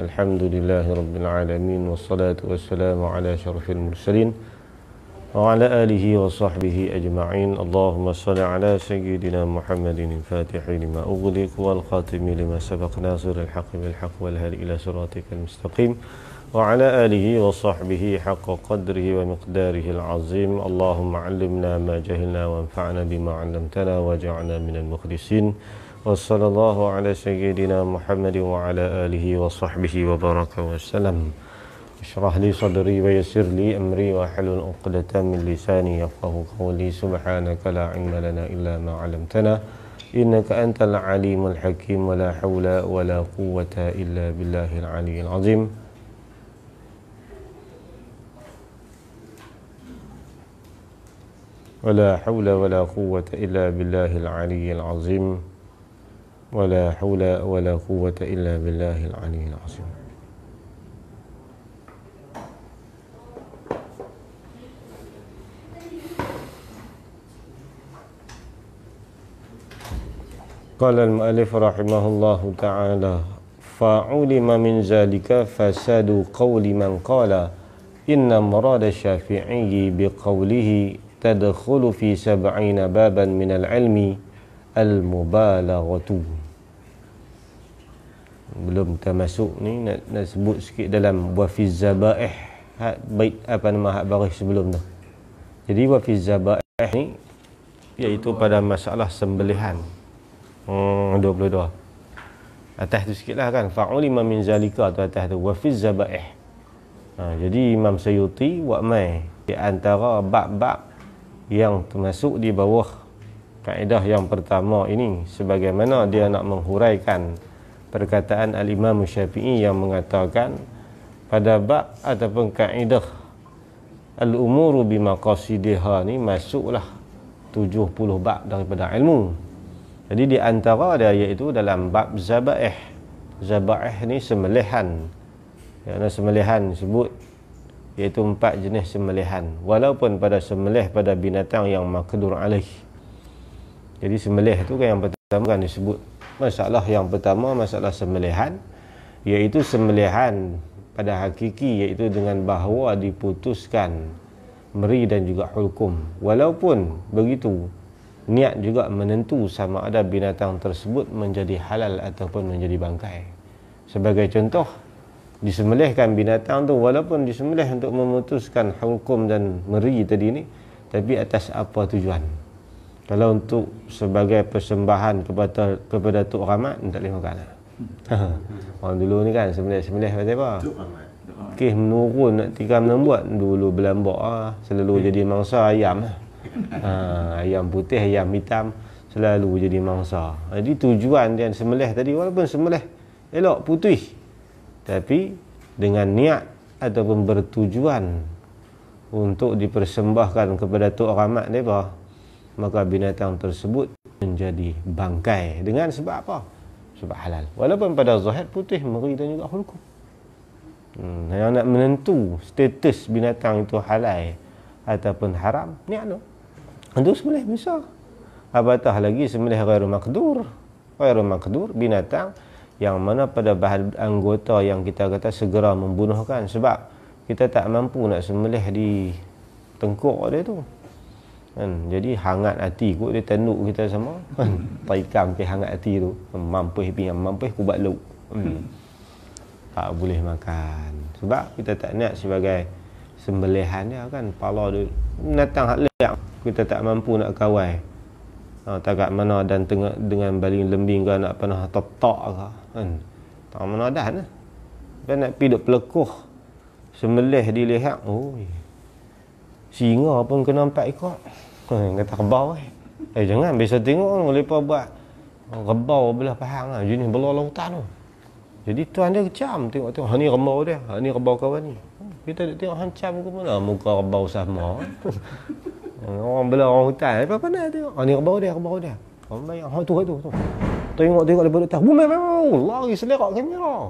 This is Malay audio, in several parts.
Alhamdulillahi Rabbil Alamin. Wassalatu wassalamu ala syarafil mursalin wa ala alihi wa sahbihi ajma'in. Allahumma salli ala sayyidina Muhammadin al-fatihi lima ughliq wal khatimi lima sabaq nasiril haqqi bil haqq wal hadi ila siratikal mustaqim wa ala alihi wa sahbihi haqqa qadrihi wa miqdarihi al-azim. Allahumma 'allimna ma jahilna wa anfa'na bima 'allamtana waj'alna minal mukhlisin. Wassallallahu ala sayyidina Muhammad wa ala alihi wa sahbihi wa baraka wa salam. Ishrah li sadri wa yassir li amri wa halul 'uqdatam min lisani yafqahu qawli. Subhanaka la 'ilma lana illa ma 'allamtana innaka antal alimul hakim. Wa la hawla wa la quwwata illa billahil aliyyil azim. Wa la hawla wa la quwwata illa billahil aliyyil azim. ولا حول ولا قوة إلا بالله العلي العظيم. قال المؤلف رحمه الله تعالى: فعلم من ذلك فساد قول من قال إن مراد الشافعي بقوله تدخل في 70 بابا من العلم al-mubalaghatu. Belum kita masuk ni nak sebut sikit dalam wa fi zabaih, bait apa nama hak baris sebelum tu. Jadi wa fi zabaih ni iaitu pada masalah sembelihan. 22. Atas tu sikitlah kan, fa'ulima min zalika tu atas tu wa fi zabaih. Jadi Imam Suyuti buat mai di antara bab-bab yang termasuk di bawah kaedah yang pertama ini, sebagaimana dia nak menghuraikan perkataan Al-Imam Syafi'i yang mengatakan pada bab ataupun kaedah al-umuru bimaqasidiha ni masuklah 70 bab daripada ilmu. Jadi di antara dia iaitu dalam bab zabaih. Zabaih ni sembelihan. Kerana sembelihan sebut iaitu 4 jenis sembelihan, walaupun pada sembelih pada binatang yang maqdur alaih. Jadi sembelih tu kan yang pertama kan disebut masalah yang pertama, masalah sembelihan, iaitu sembelihan pada hakiki, iaitu dengan bahawa diputuskan meri dan juga hulkum. Walaupun begitu, niat juga menentu sama ada binatang tersebut menjadi halal ataupun menjadi bangkai. Sebagai contoh, disembelihkan binatang tu walaupun disembelih untuk memutuskan hukum dan meri tadi ni, tapi atas apa tujuan? Kalau untuk sebagai persembahan kepada Tok Rahmat, tak boleh makan. Orang dulu ni kan sembelih pasal apa? Kes menurun nak tikam membuat dulu belambak selalu jadi mangsa ayam. Ayam putih, ayam hitam selalu jadi mangsa. Jadi tujuan dia sembelih tadi walaupun sembelih elok putih, tapi dengan niat ataupun bertujuan untuk dipersembahkan kepada Tok Rahmat depa, maka binatang tersebut menjadi bangkai dengan sebab apa? Sebab halal. Walaupun pada zahir putih, meri dan juga hulkum. Yang nak menentu status binatang itu halal ataupun haram, niat tu. Untuk sembelih bisa. Apatah lagi sembelih ghairu maqdur. Ghairu maqdur, binatang yang mana pada bahan anggota yang kita kata segera membunuhkan, sebab kita tak mampu nak sembelih di tengkuk dia tu. Jadi hangat hati kot dia tanduk kita sama kan. Taikam ke hangat hati tu, mampus ku buat lu. Tak boleh makan sebab kita tak nak sebagai sembelihan dia kan, pala dia binatang hak liak, kita tak mampu nak kawal. Tak mana dan tengah dengan baling lembing ke nak pernah top-top ke kan. Tak mana dah. Kan nak pi duk pelekoh sembelih dilihat, singa pun kena 4 ekor. Kata rebau jangan biasa tengok mereka buat rebau belah pahang jenis belah lautan tu. Jadi tuan dia kecam tengok ni rebau dia, ni rebau kawan ni. Kita tengok hancam ke mana muka rebau sama. Orang belah orang hutan apa pandai tengok ni rebau dia. Orang bayang tu. Tengok daripada atas. Lari selerak kamera.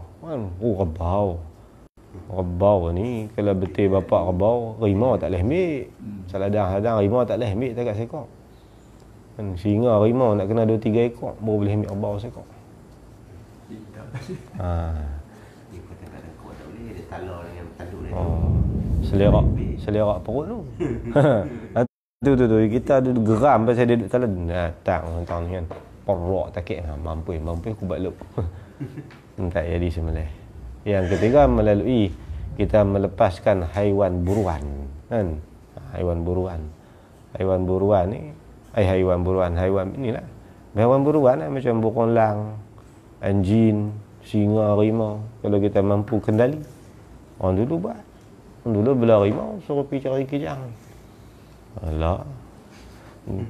Rebau ni kalau betul bapak rebau, rimau tak boleh ambil. Saladang rimau tak boleh ambil dekat seekor. Kan singa rimau nak kena 2-3 ekor baru boleh ambil rebau seekor. Selerak perut tu. Tu kita ada geram pasal dia duduk telan. Tak tahun ni kan. Perok takik mampu aku buat lop. Tak jadi sembelih. Yang ketiga melalui kita melepaskan haiwan buruan kan. Haiwan buruan ni haiwan inilah. Haiwan buruan macam burung lang, anjing, singa, harimau. Kalau kita mampu kendali. Orang dulu buat. Dulu bela harimau suruh pergi cari kijang. Alah.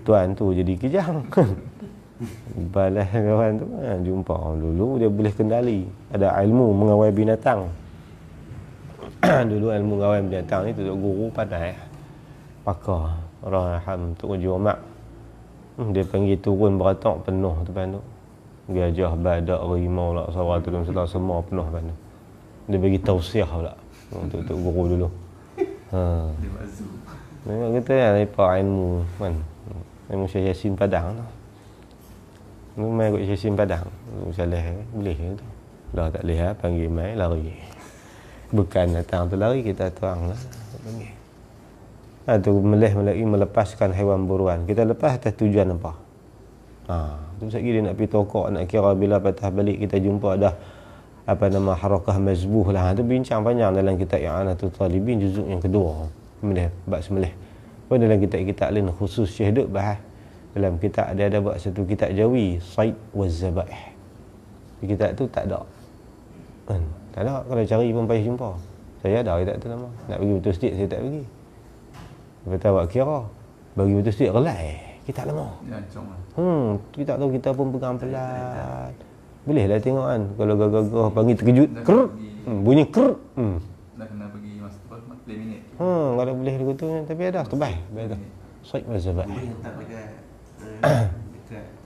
Tuan tu jadi kijang. Balas kawan tu jumpa orang dulu dia boleh kendali. Ada ilmu mengawal binatang. Dulu ilmu mengawal binatang ni tu guru pandai. Pakar. Raham tu Jumat. Dia panggil turun beratok penuh depan tu. Gajah, badak, harimau lah, sawah tu semua penuh depan tu. Dia bagi tausiah pula untuk guru dulu. Dia mazum. Memang kata lah lepak ilmu kan. Ilmu Syekh Yasin Padang tu. Mai ikut Syekh Yasin Padang. Salah boleh ke tu. Dah tak boleh panggil mai lari. Bukan datang tu lari kita tuang lah. Panggil. Tu melepaskan haiwan buruan. Kita lepas atas tujuan apa? Tu sekali dia nak pergi tokok, nak kira bila patah balik kita jumpa dah harakah mazbuh lah. Tu bincang panjang dalam kitab I'anatul Talibin juzuk yang kedua. Kemudian bab sembelih. Pun dalam kitab lain khusus Syekh duk bahas. Dalam kitab ada buat satu kitab Jawi, Said wa Zabaih. Di kitab tu tak ada. Tak ada, kalau cari pun payah jumpa. Saya ada kitab tu nama. Nak pergi betul sikit saya tak pergi. Kata buat kira bagi betul sikit relai. Kitab lama. Kitab tu kita pun pegang pelan. Boleh lah tengok kan. Kalau gagah-gagah panggil terkejut, ker. Bunyi ker. Dah kena pergi masa tu 4 minit. Kalau boleh begitu tapi ada terbaik. Betul. Said wa Zabaih. Boleh letak dekat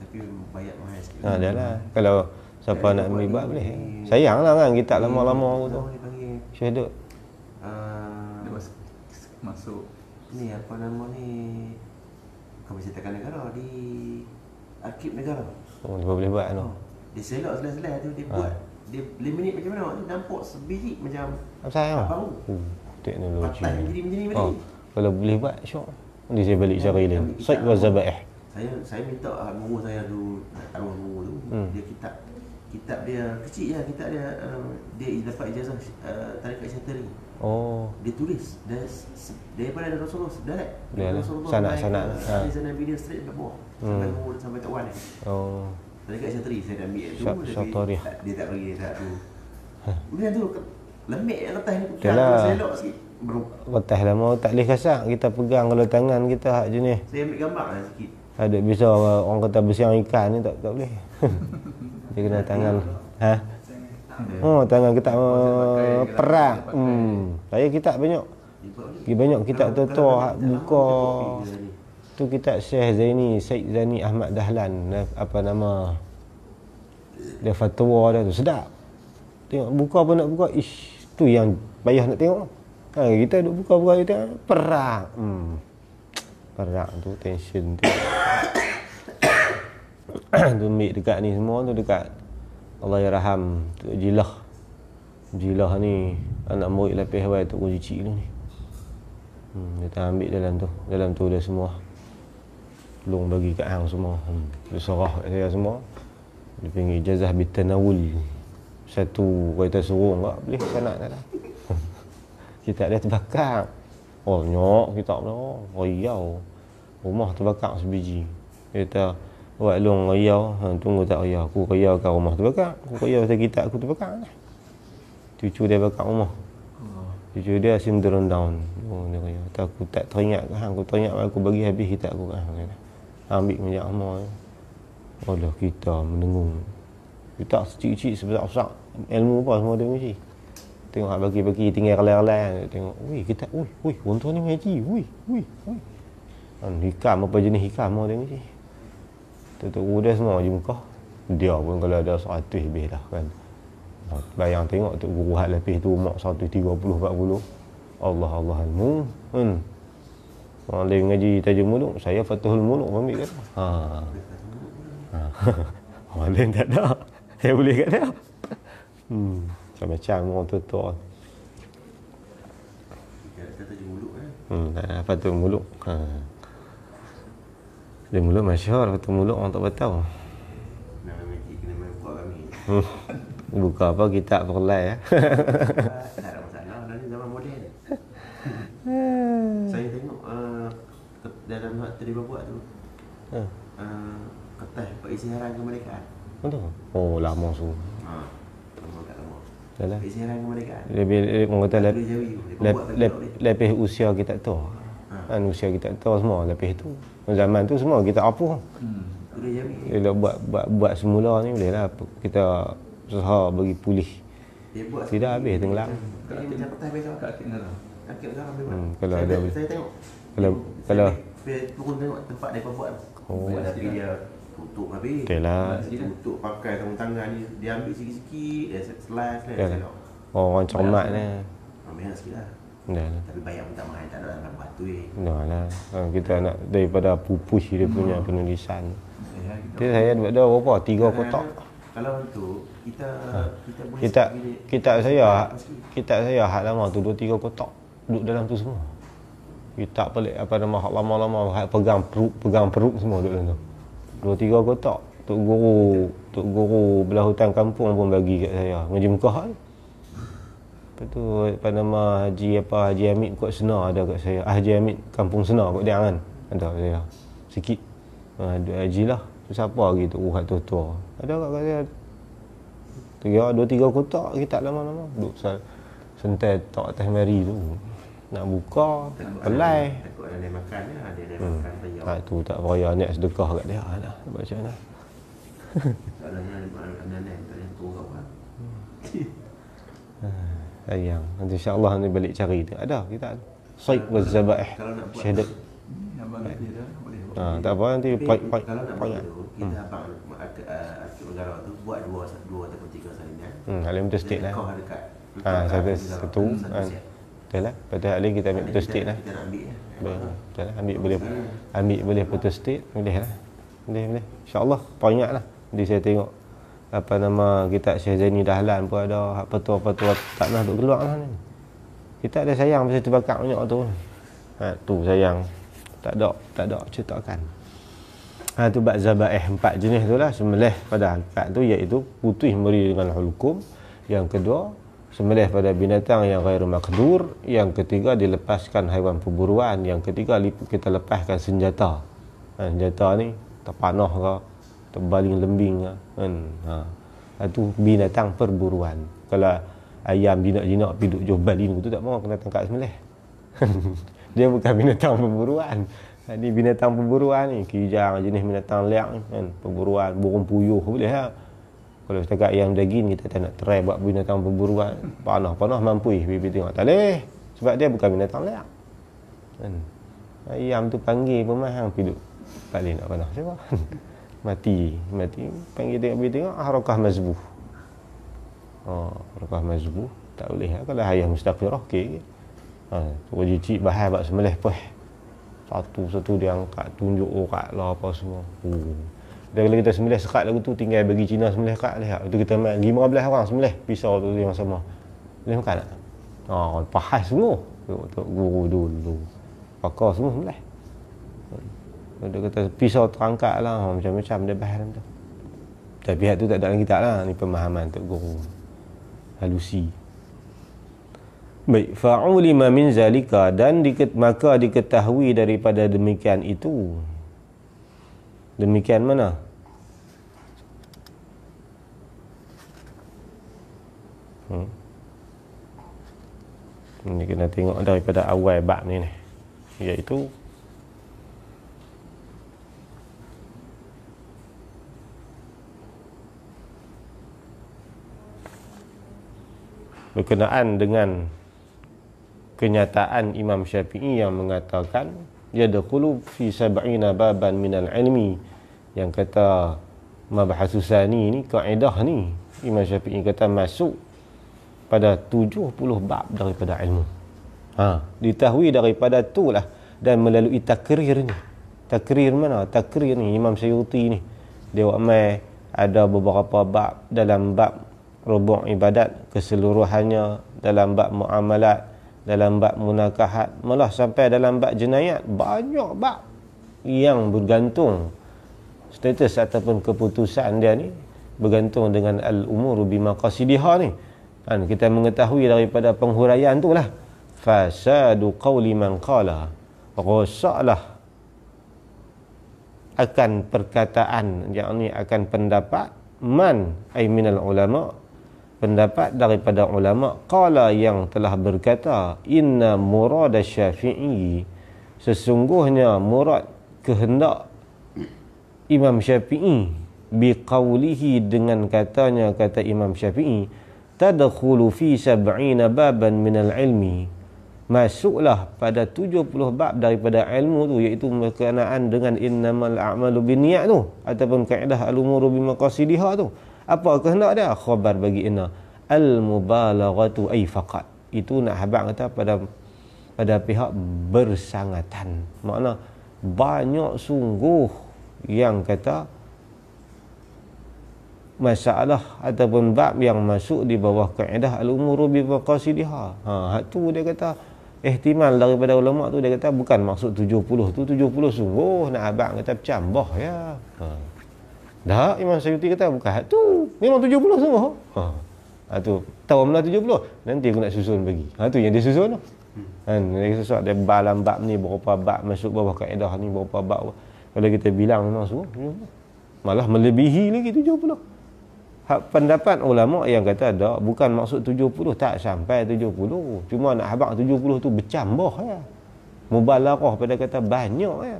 tapi bayar mahal sikit. Dia lah. Kalau siapa nak ambil buat boleh. Sayanglah kan kitab lama-lama tu. Syekh duk. Dia masuk ni apa nama ni? Kebesaran negara di Arkib Negara. Dia boleh buat tu. Dia selok selai-selai tu dia buat. Dia 5 minit macam mana? Dia nampak sebiji macam saya baru. Teknologi. Patah jadi macam ni balik. Kalau boleh buat syok. Nanti saya balik cari lain. Said wa Zabaih. Saya minta guru saya tu, arwah guru tu. Dia kitab dia kecil je, kitab dia dia dapat ijazah tarikat Syatari. Dia tulis daripada Rasulullah direct. Sanak. Dari sana video straight kat bawah. Sampai guru sampai kat wan. Tarikat Syatari saya dah ambil tu. Dia tak bagi tak tu. Kemudian tu lembik letas ni selok sikit. Letas lama tak boleh kasar. Kita pegang kalau tangan kita hak jenis. Saya ambil gambar lah sikit. Ada bisa orang kata bersiang ikan ni tak boleh. Dia kena tangan. Tangan kita perak. Saya kitab banyak. Banyak kitab tu hak buka. Tu kitab Syekh Zaini, Syed Zaini Ahmad Dahlan, apa nama? Dia fatwa dia tu sedap. Tengok buka pun nak buka. Tu yang payah nak tengok. Kita duk buka-buka kita perak. Perak tu tension tu. Tu mik dekat ni semua tu dekat Allahyarham tu Jilah ni anak murid lapis awal tu cicik tu ni. Dia tak ambil dalam tu dia semua. Tolong bagi kat hang semua. Dia serah kat saya semua. Dia panggil ijazah bitanawul. Satu kata suruh enggak boleh sanad dah. Kitab dia terbakar. Nyok kitab tu. Riau. Rumah terbakar sebiji. Dia kata, buat long riau. Tunggu tak riau. Aku riau kat rumah terbakar. Aku riau pasal kitab aku terbakar. Cucu dia bakar rumah. Cucu dia asim turun down. Dia kata, aku tak teringat ke hang. Aku teringat aku bagi habis kitab aku ke hang. Ambil minyak semua. Allah kita mendengung. Kitab kecil-kecil sebesar-besar. Ilmu apa semua dia mesti. Tengok bagi-bagi tinggal relai-relai. Tengok, kitab, orang tu ni mengaji. Hikam apa jenis hikam dia mesti. Tutup dia semua je muka. Dia pun kalau ada 100 lebih dah kan. Bayang tengok tu guru hak lebih tu mak 130-40. Allah ilmu. Orang lain mengaji tajuk muluk, saya Fathul Muluk ambil kata. Orang lain tak ada. Saya boleh kata. Macam-macam orang tua-tua. kata jemuluk kan. Fatul muluk. Dia muluk masyhur, fatul muluk orang tak tahu. Nama magic kena main buat kami. Buka apa kitab perlai ya. Tak ada masalah, dah ni zaman moden. Saya tengok dalam hak tadi buat tu. Kertas Pak Isi Haran Kemerdekaan. Betul. Oh, lama su. Lama tak lama. Yalah. Pak Isi Haran Kemerdekaan. Lebih orang kata Tulis Jawi. Dia buat bagi budak dia. lebih usia kita tu. Kan usia kita tu semua lebih tu. Zaman tu semua kita apa? Tulis Jawi. Bila buat semula ni boleh lah kita usaha bagi pulih. Dia buat Tidak habis tenggelam. Dia macam kertas biasa. Kat Kinara. Akib sekarang dia buat. Kalau Saya- ada- saya tengok. kalau Saya turun tengok tempat mereka buat. Oh. Tapi dia tutup habis. betul lah. Tutup pakai tangan ni. Dia ambil sikit-sikit. Dia slice. Yalah. Orang cermat ni. Ambil sikit lah. Dah lah. Tapi bayar pun tak mahal. Tak ada dalam batu Dah lah. Kita nak daripada pupus dia punya penulisan. Ya, kita Dia saya buat dah berapa? 3 kotak. Kalau untuk kita boleh Kitab saya hak lama tu 2-3 kotak. Duduk dalam tu semua. Kitab pelik apa nama hak lama-lama hak pegang perut semua duduk dalam tu. 2-3 kotak. Tok guru belah hutan kampung pun bagi kat saya. Ngaji Mekah kan. Lepas tu apa nama Haji Hamid kot Senar ada kat saya. Haji Hamid Kampung Senar kot dia kan. Ada saya. Sikit. Haji lah. Tu siapa lagi tu hak tua. Ada kat saya. 2-3 kotak kitab lama-lama. Duduk sentai tak atas mari tu. Nak buka, pelai. Takut ada makan ya, ada makan bayar. Tak tu tak payah niat sedekah kat dia lah. Baca mana. Tak ada anak-anak tak ada turun apa. Sayang. Nanti insya-Allah nanti balik cari tu. Ada kita. Said wa zabaih. Kalau nak buat Syahadat. ni abang dia dah boleh buat. Tak apa nanti kalau nak buat tu, kita abang akib negara tu buat dua ataupun 3 salinan. Halim tu state lah. Kau dekat. Satu. Betul lah. Lepas tu Halim kita ambil putus state lah. Kita nak ambil ya. Betul lah. Ambil boleh putus state. Boleh lah. Boleh. InsyaAllah. Banyak lah. Nanti saya tengok apa nama kitab Syekh Zaini Dahlan pun ada petua-petua tak nak duk keluar lah ni. Kita ada sayang pasal tu bakar banyak tu. Tu sayang. Tak ada cetakan. Tu bab zabaih 4 jenis tu lah. Sembelih pada hakikat tu iaitu putih meri dengan hukum. Yang kedua, sembelih pada binatang yang ghairu maqdur. Yang ketiga, dilepaskan haiwan perburuan. Yang ketiga, kita lepaskan senjata. Senjata ni terpanah ke, terbaling lembing ke kan. Itu binatang perburuan. Kalau ayam jinak-jinak pergi duduk jual balin tu tak mau kena tangkap sembelih. Dia bukan binatang perburuan. Ini binatang perburuan ni, kijang jenis binatang liak ni kan, perburuan, burung puyuh boleh lah. Kalau setakat ayam daging kita tak nak try buat binatang perburuan. Panah mampu bibi tengok. Tak boleh. Sebab dia bukan binatang liak. Kan. Ayam tu panggil pemahang pergi duduk balin nak panah siapa? mati panggil tengok harakah mazbuh. Harakah mazbuh tak boleh kalau ayam mustaqirah okey. Wajib cik bahas bab sembelih pun satu dia angkat tunjuk orang lah apa semua. Dan kalau kita sembelih sekat lagu tu tinggal bagi Cina sembelih sekat lihat tu kita main 15 orang sembelih pisau tu yang sama. Boleh makan tak? Pahas semua. Tok guru dulu. Pakar semua sembelih. Dia kata pisau terangkat lah macam-macam dia bahas dalam tu. Tapi pihak tu tak ada dalam kitab lah. Ni pemahaman Tok Guru. Halusi. Baik, fa'ulima min zalika dan maka diketahui daripada demikian itu. Demikian mana? Ini kena tengok daripada awal bab ni iaitu berkenaan dengan kenyataan Imam Syafi'i yang mengatakan yadkhulu fi sab'ina baban minal ilmi, yang kata mabhasu sani ni, kaedah ni Imam Syafi'i kata masuk pada 70 bab daripada ilmu. Ditahui daripada itulah dan melalui takrir ni. Takrir mana? Takrir ni Imam Suyuti ni dia mai ada beberapa bab dalam bab rubu' ibadat keseluruhannya, dalam bab muamalat, dalam bab munakahat, malah sampai dalam bab jenayat, banyak bab yang bergantung status ataupun keputusan dia ni bergantung dengan al-umuru bimaqasidiha ni. Kan kita mengetahui daripada penghuraian tu lah, fasadu qawli man qala, rosaklah akan perkataan, yakni akan pendapat man ay minal ulama, pendapat daripada ulama, qala yang telah berkata, inna murad Syafi'i, sesungguhnya murad kehendak Imam Syafi'i, biqaulihi dengan katanya, kata Imam Syafi'i, tadkhulu fi 70 baban minal ilmi, masuklah pada 70 bab daripada ilmu tu, iaitu berkenaan dengan innamal a'malu binniyat tu, ataupun kaedah al-umuru bimaqasidiha tu. Apa kehendak dia? Khabar bagi inna al-mubalaghatu ay faqat, itu nak habaq kata pada pihak bersangatan, makna banyak sungguh yang kata masalah ataupun bab yang masuk di bawah kaedah al-umuru bimaqasidiha. Tu dia kata ihtimal daripada ulama tu, dia kata bukan maksud 70 tu 70 sungguh, nak abang kata bercambah ya. Dah Imam Syafi'i kata bukan tu, memang 70 sungguh. Tu tahu mana 70, nanti aku nak susun bagi. Tu yang dia susun tu. Kan dia susun dia dalam bab ni berapa bab masuk bawah kaedah ni, berapa bab. Kalau kita bilang memang sungguh, malah melebihi lagi 70. Pendapat ulama yang kata ada bukan maksud 70, tak sampai 70, cuma nak habaq 70 tu bercambah ya, mubalaghah pada kata banyak ya.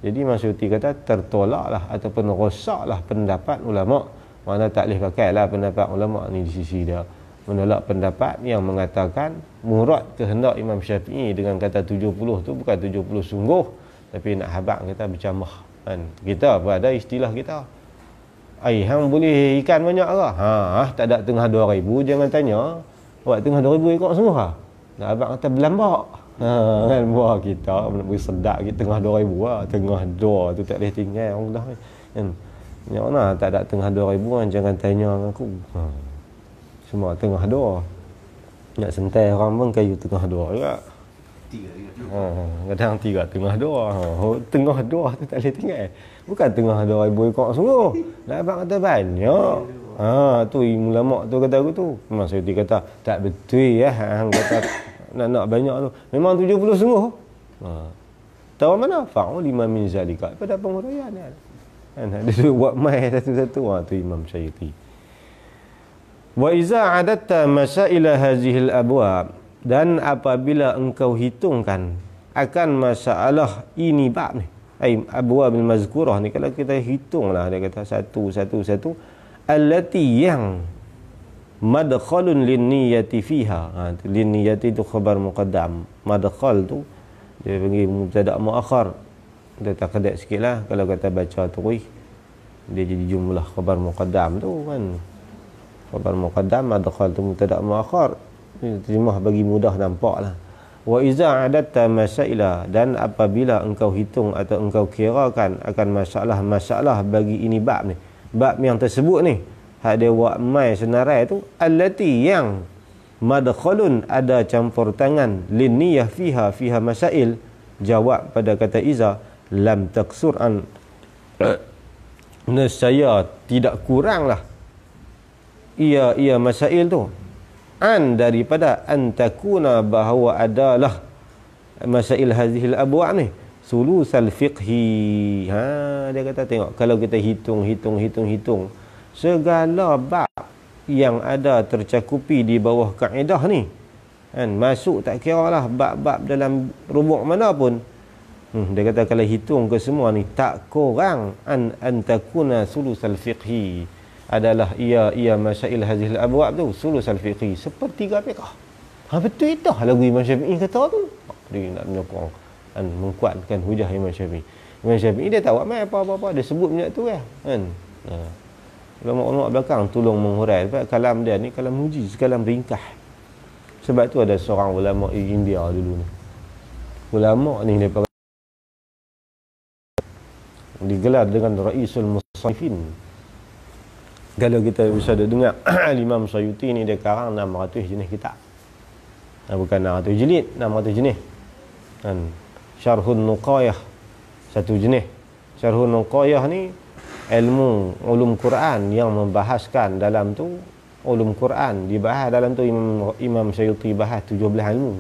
Jadi maksudnya kata tertolaklah ataupun rosaklah pendapat ulama, mana tak boleh pakailah pendapat ulama ni di sisi dia, menolak pendapat yang mengatakan murad kehendak Imam Syafi'i dengan kata 70 tu bukan 70 sungguh, tapi nak habaq kata bercambah. Kan kita pada istilah kita, hang boleh ikan banyak ke? Tak ada tengah 2,000, jangan tanya. Buat tengah 2,000 ekor semua ha? Nak abang kata berlambak. Kan buah kita nak beri sedap kita tengah 2,000 lah. Tengah 2 tu tak boleh tinggal orang dah. Kan? Yang mana tak ada tengah 2,000 jangan tanya aku. Semua tengah 2. Nak sentai orang pun kayu tengah 2 juga. 3 kadang 3 tengah 2. Tengah 2 tu tak boleh tinggal. Bukan tengah 2,000 ekor sungguh. Nak abang kata banyak. Tu ulama tu kata aku tu. Memang saya kata tak betul ya. Hang kata nak banyak tu. Memang 70 sungguh. Tahu mana? Fa'ul lima min zalika. Pada penghuraian kan. Ada tu buat mai satu-satu. Tu Imam Syafi'i. Wa iza adatta masaila hazihil abwab, dan apabila engkau hitungkan akan masalah ini bab ni, abwab al-mazkurah ni, kalau kita hitunglah, dia kata satu allati yang madkhalun linniyati fiha. Linniyati tu khabar muqaddam, madkhal tu dia panggil mubtada muakhar. Dia tak kedek sikitlah kalau kata baca tuih, dia jadi jumlah khabar muqaddam tu kan. Khabar muqaddam, madkhal tu mubtada muakhar, terjemah bagi mudah nampaklah. Wa iza adatta masaila, dan apabila engkau hitung atau engkau kirakan akan masalah bagi ini bab ni, bab yang tersebut ni, hak dia buat mai senarai tu, allati yang madkhalun ada campur tangan, linniyah fiha masail, jawab pada kata iza, lam taksur an, nescaya tidak kuranglah ia masail tu, an daripada antakuna bahawa adalah masail hazihil abwa' ni sulusal fiqhi. Dia kata tengok, kalau kita hitung segala bab yang ada tercakupi di bawah kaedah ni kan, masuk tak kira lah bab-bab dalam rubuk mana pun. Dia kata kalau hitung ke semua ni tak kurang antakuna sulusal fiqhi, adalah ia masail hazihil abwab tu sulusal fiqhi, sepertiga fiqh. Betul itu lagu Imam Syafi'i kata tu. Dia nak menyokong dan menguatkan hujah Imam Syafi'i. Imam Syafi'i dia tahu apa-apa dia sebut minyak tu kan. Ulama-ulama belakang tolong menghurai sebab kalam dia ni kalam mujiz, kalam ringkas. Sebab tu ada seorang ulama India dulu ni. Ulama ni daripada digelar dengan Raisul Musannifin. Kalau kita bisa dengar Imam Syafi'i ni dia karang 600 jenis kitab. Bukan 600 jilid, 600 jenis. Kan. Syarhun Nuqayah satu jenis. Syarhun Nuqayah ni ilmu ulum Quran yang membahaskan dalam tu ulum Quran, dibahas dalam tu Imam Syuyuti bahas 17 ilmu.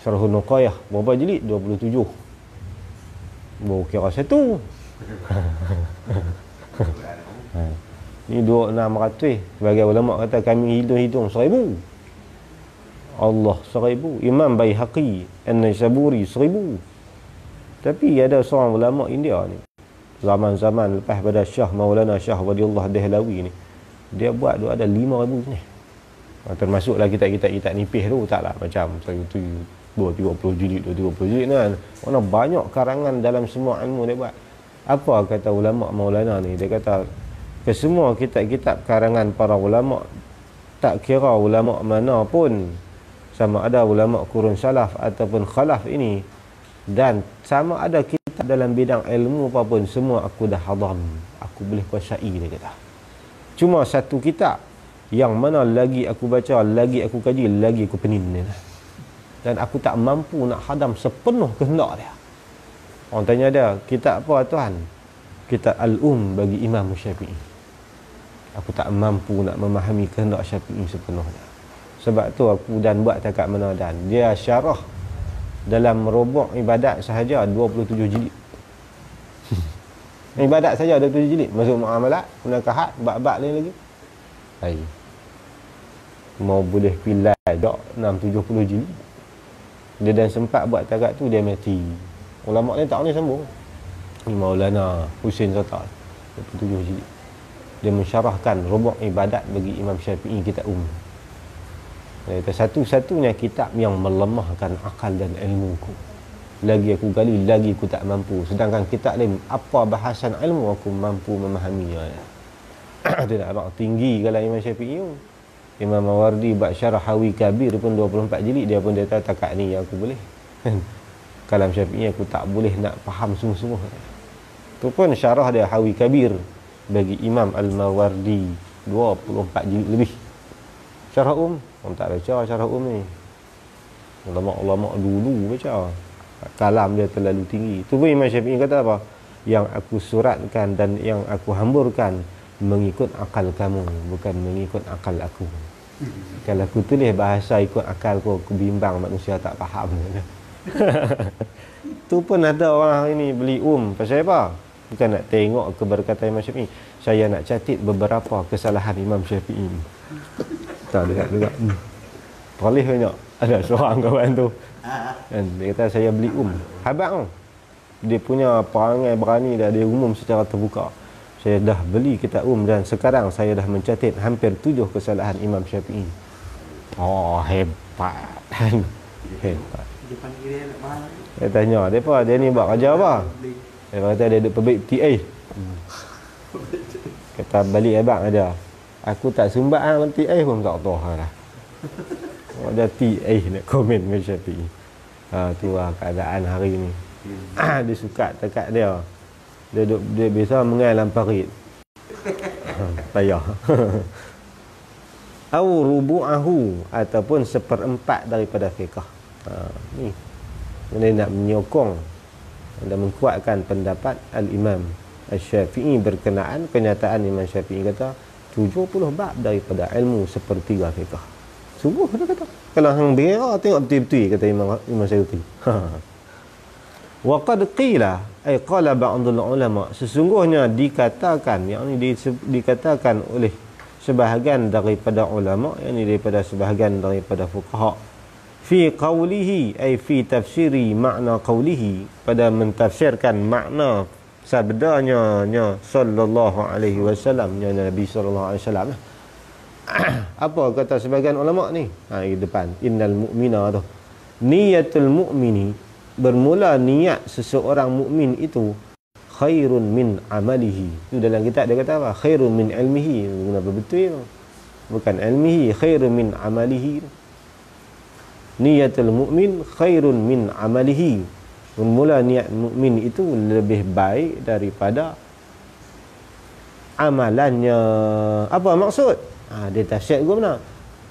Syarhun Nuqayah berapa jilid? 27. Baru kira satu. Ni 2600. Sebagai ulama kata kami hitung 1000. Allah 1000. Imam Baihaqi An-Naisaburi 1000. Tapi ada seorang ulama India ni, zaman-zaman lepas pada Syah Maulana Syah Waliullah Dehlawi ni, dia buat tu ada 5000 ni. Termasuklah kitab-kitab nipis tu, taklah macam saya tu 230 jilid, 230 jilid kan. Mana banyak karangan dalam semua ilmu dia buat. Apa kata ulama Maulana ni? Dia kata kesemua kitab-kitab karangan para ulama, tak kira ulama mana pun, sama ada ulama kurun salaf ataupun khalaf ini, dan sama ada kitab dalam bidang ilmu apapun, semua aku dah hadam, aku boleh kuasai, dia kata. Cuma satu kitab yang mana lagi aku baca, lagi aku kaji, lagi aku penin dia, dan aku tak mampu nak hadam sepenuh kehendak dia. Orang tanya dia, kitab apa tuan? Kitab Al-Um bagi Imam Syafi'i. Aku tak mampu nak memahami kehendak Syafi'i sepenuhnya. Sebab tu aku dan buat takat mana dan dia syarah dalam rubuk ibadat sahaja 27 jilid. Ibadat saja 27 jilid, masuk muamalat, munakahat, bab-bab lain lagi. Hai. Mau boleh pilih tak 670 jilid. Dia dan sempat buat takat tu, dia mati. Ulama ni tak ni sambung. Maulana Husain Zatar 27 jilid. Dia mensyarahkan rubuk ibadat bagi Imam Syafi'i, kitab Itu satu-satunya kitab yang melemahkan akal dan ilmuku. Lagi aku gali, lagi aku tak mampu. Sedangkan kitab lain, apa bahasan ilmu aku mampu memahaminya. Dia nak tinggi kalau Imam Syafi'i. Imam Mawardi buat syarah Hawi Kabir pun 24 jilid, dia pun dia tahu takat ni aku boleh. Kalam Syafi'i aku tak boleh nak faham sungguh-sungguh. Tu pun syarah dia Hawi Kabir bagi Imam Al-Mawardi 24 jilid lebih. Syarah orang tak baca syarah ni. Ulama-ulama dulu baca. Kalam dia terlalu tinggi. Tu pun Imam Syafi'i kata apa? Yang aku suratkan dan yang aku hamburkan mengikut akal kamu, bukan mengikut akal aku. Kalau aku tulis bahasa ikut akal aku bimbang, manusia tak faham. Tu pun ada orang ini beli pasal apa? Bukan nak tengok keberkatan Imam Syafi'i. Saya nak catat beberapa kesalahan Imam Syafi'i. Tak dekat. Boleh banyak. Ada seorang kawan tu. Dan dia kata saya beli Habaq dia punya perangai berani dah, dia umum secara terbuka. Saya dah beli kitab dan sekarang saya dah mencatat hampir 7 kesalahan Imam Syafi'i. Oh, hebat. Hebat. Dia panggil dia nak mahal. Saya tanya, dia ni buat kerja apa? Dia kata dia duduk perbaik TA. Kata balik abang ada. Aku tak sumbat TA pun tak tahu lah. Ada TA nak komen dengan Syafi'i. Tu lah keadaan hari ni. Dia suka dekat dia. Dia biasa mengai dalam parit. Payah. Au rubu'ahu, ataupun 1/4 daripada fiqh. Ni. Dia nak menyokong dan menguatkan pendapat Al-Imam Asy-Syafi'i berkenaan kenyataan Imam Syafi'i kata 70 bab daripada ilmu sepertiga fiqh. Sungguh dia kata. Kalau hang bera tengok betul-betul kata Imam Syuyuti. Wa qad qila ay qala ba'dul ulama, sesungguhnya dikatakan, yakni dikatakan oleh sebahagian daripada ulama, yakni daripada sebahagian daripada fuqaha, fi qawlihi ay fi tafsiri makna qawlihi, pada mentafsirkan makna sabdanya sallallahu alaihi wasallam, Nabi sallallahu alaihi wasallam. Apa kata sebahagian ulama ni? Di depan, innal mu'mina tu, niyatul mu'mini, bermula niat seseorang mukmin itu khairun min amalihi. Itu dalam kitab dia kata apa? Khairun min ilmihi. Guna betul. Bukan ilmihi, khairun min amalihi. Niyatul mu'min khairun min amalihi. Bermula niat mukmin itu lebih baik daripada amalannya. Apa maksud? Dia tafsir ke mana?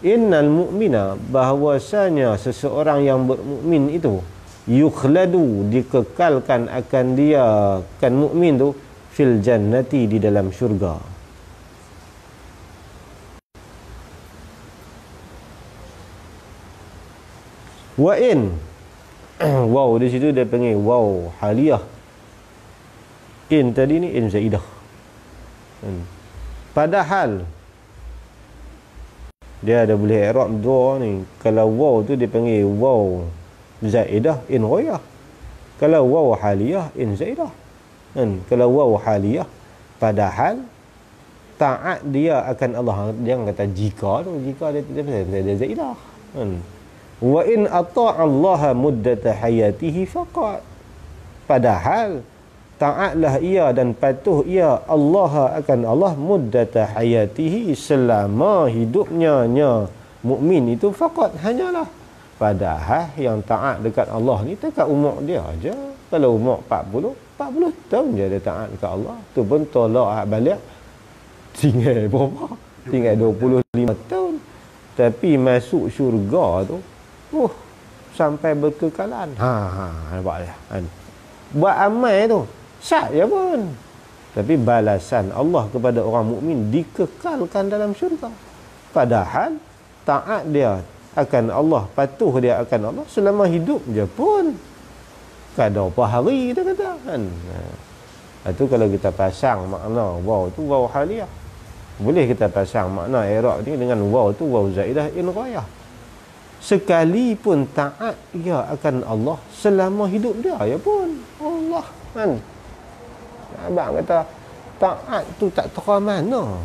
innal mu'mina, bahwasanya seseorang yang bermukmin itu yukhladu, dikekalkan akan dia kan mukmin tu fil jannati, di dalam syurga. Wa in wow di situ dia panggil wow haliyah. In tadi ni in zaidah. Padahal dia ada boleh i'rab dua ni. Kalau wow tu dia panggil wow zaidah in ghayah. Kalau wow haliyah in zaidah. Kalau wow haliyah, padahal taat dia akan Allah. Jangan kata jika tu, jika dia zaidah. Wa in ata'allaha muddata hayatihi faqat, padahal taatlah ia dan patuh ia Allah akan Allah muddata hayatihi, selama hidupnya mukmin itu faqat, hanyalah. Padahal yang taat dekat Allah ni dekat umur dia aja. Kalau umur 40 tahun je dia taat dekat Allah, tu pun tolak balik tinggal berapa, tinggal 25 tahun. Tapi masuk syurga tu sampai berkekalan. Nampak dia. Buat amal tu sat je pun. Tapi balasan Allah kepada orang mukmin dikekalkan dalam syurga. Padahal taat dia akan Allah, patuh dia akan Allah selama hidup je pun. Kada apa hari kita kata kan. Itu kalau kita pasang makna waw tu waw haliyah. Boleh kita pasang makna i'rab ni dengan waw tu waw zaidah in ghayah. Sekalipun taat ia akan Allah selama hidup dia ya pun. Allah kan. Abang kata taat tu tak tahu mana.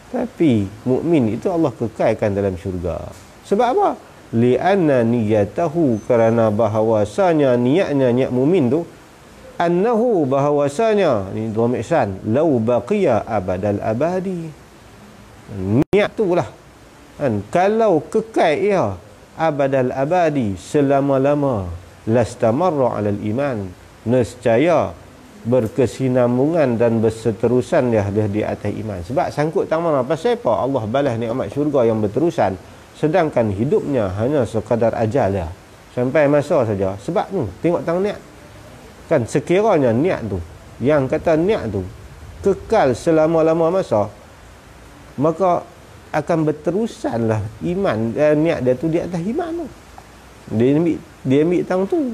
Tapi mukmin itu Allah kekalkan dalam syurga. Sebab apa? Li'anna niyatahu, kerana bahawasanya niat mukmin tu, annahu, bahawasanya ni dhamir san, lau baqiya abadal abadi. Niat tu lah kan, kalau kekal ia abadal abadi, selama-lama, lastamarra alal iman, nescaya berkesinambungan dan berseterusan dia di atas iman. Sebab sangkut tangan apa siapa Allah balas nikmat syurga yang berterusan, sedangkan hidupnya hanya sekadar ajal dia, sampai masa saja. Sebab tu tengok tang niat kan, sekiranya niat tu, yang kata niat tu kekal selama-lama masa, maka akan berterusanlah iman, niat dia tu di atas iman tu. Dia ambil tang tu.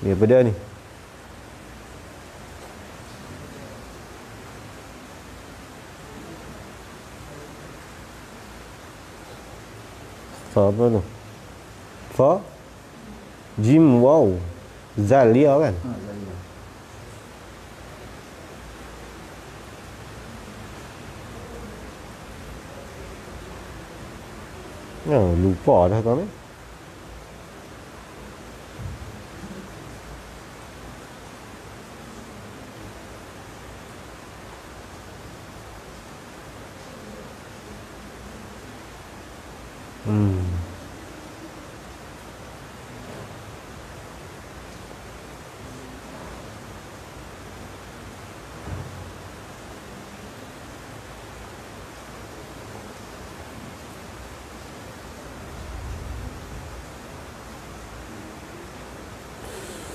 Ni apa dia ni? Fa apa tu? Fa jim waw zal dia kan? Lupa dah tuan ni.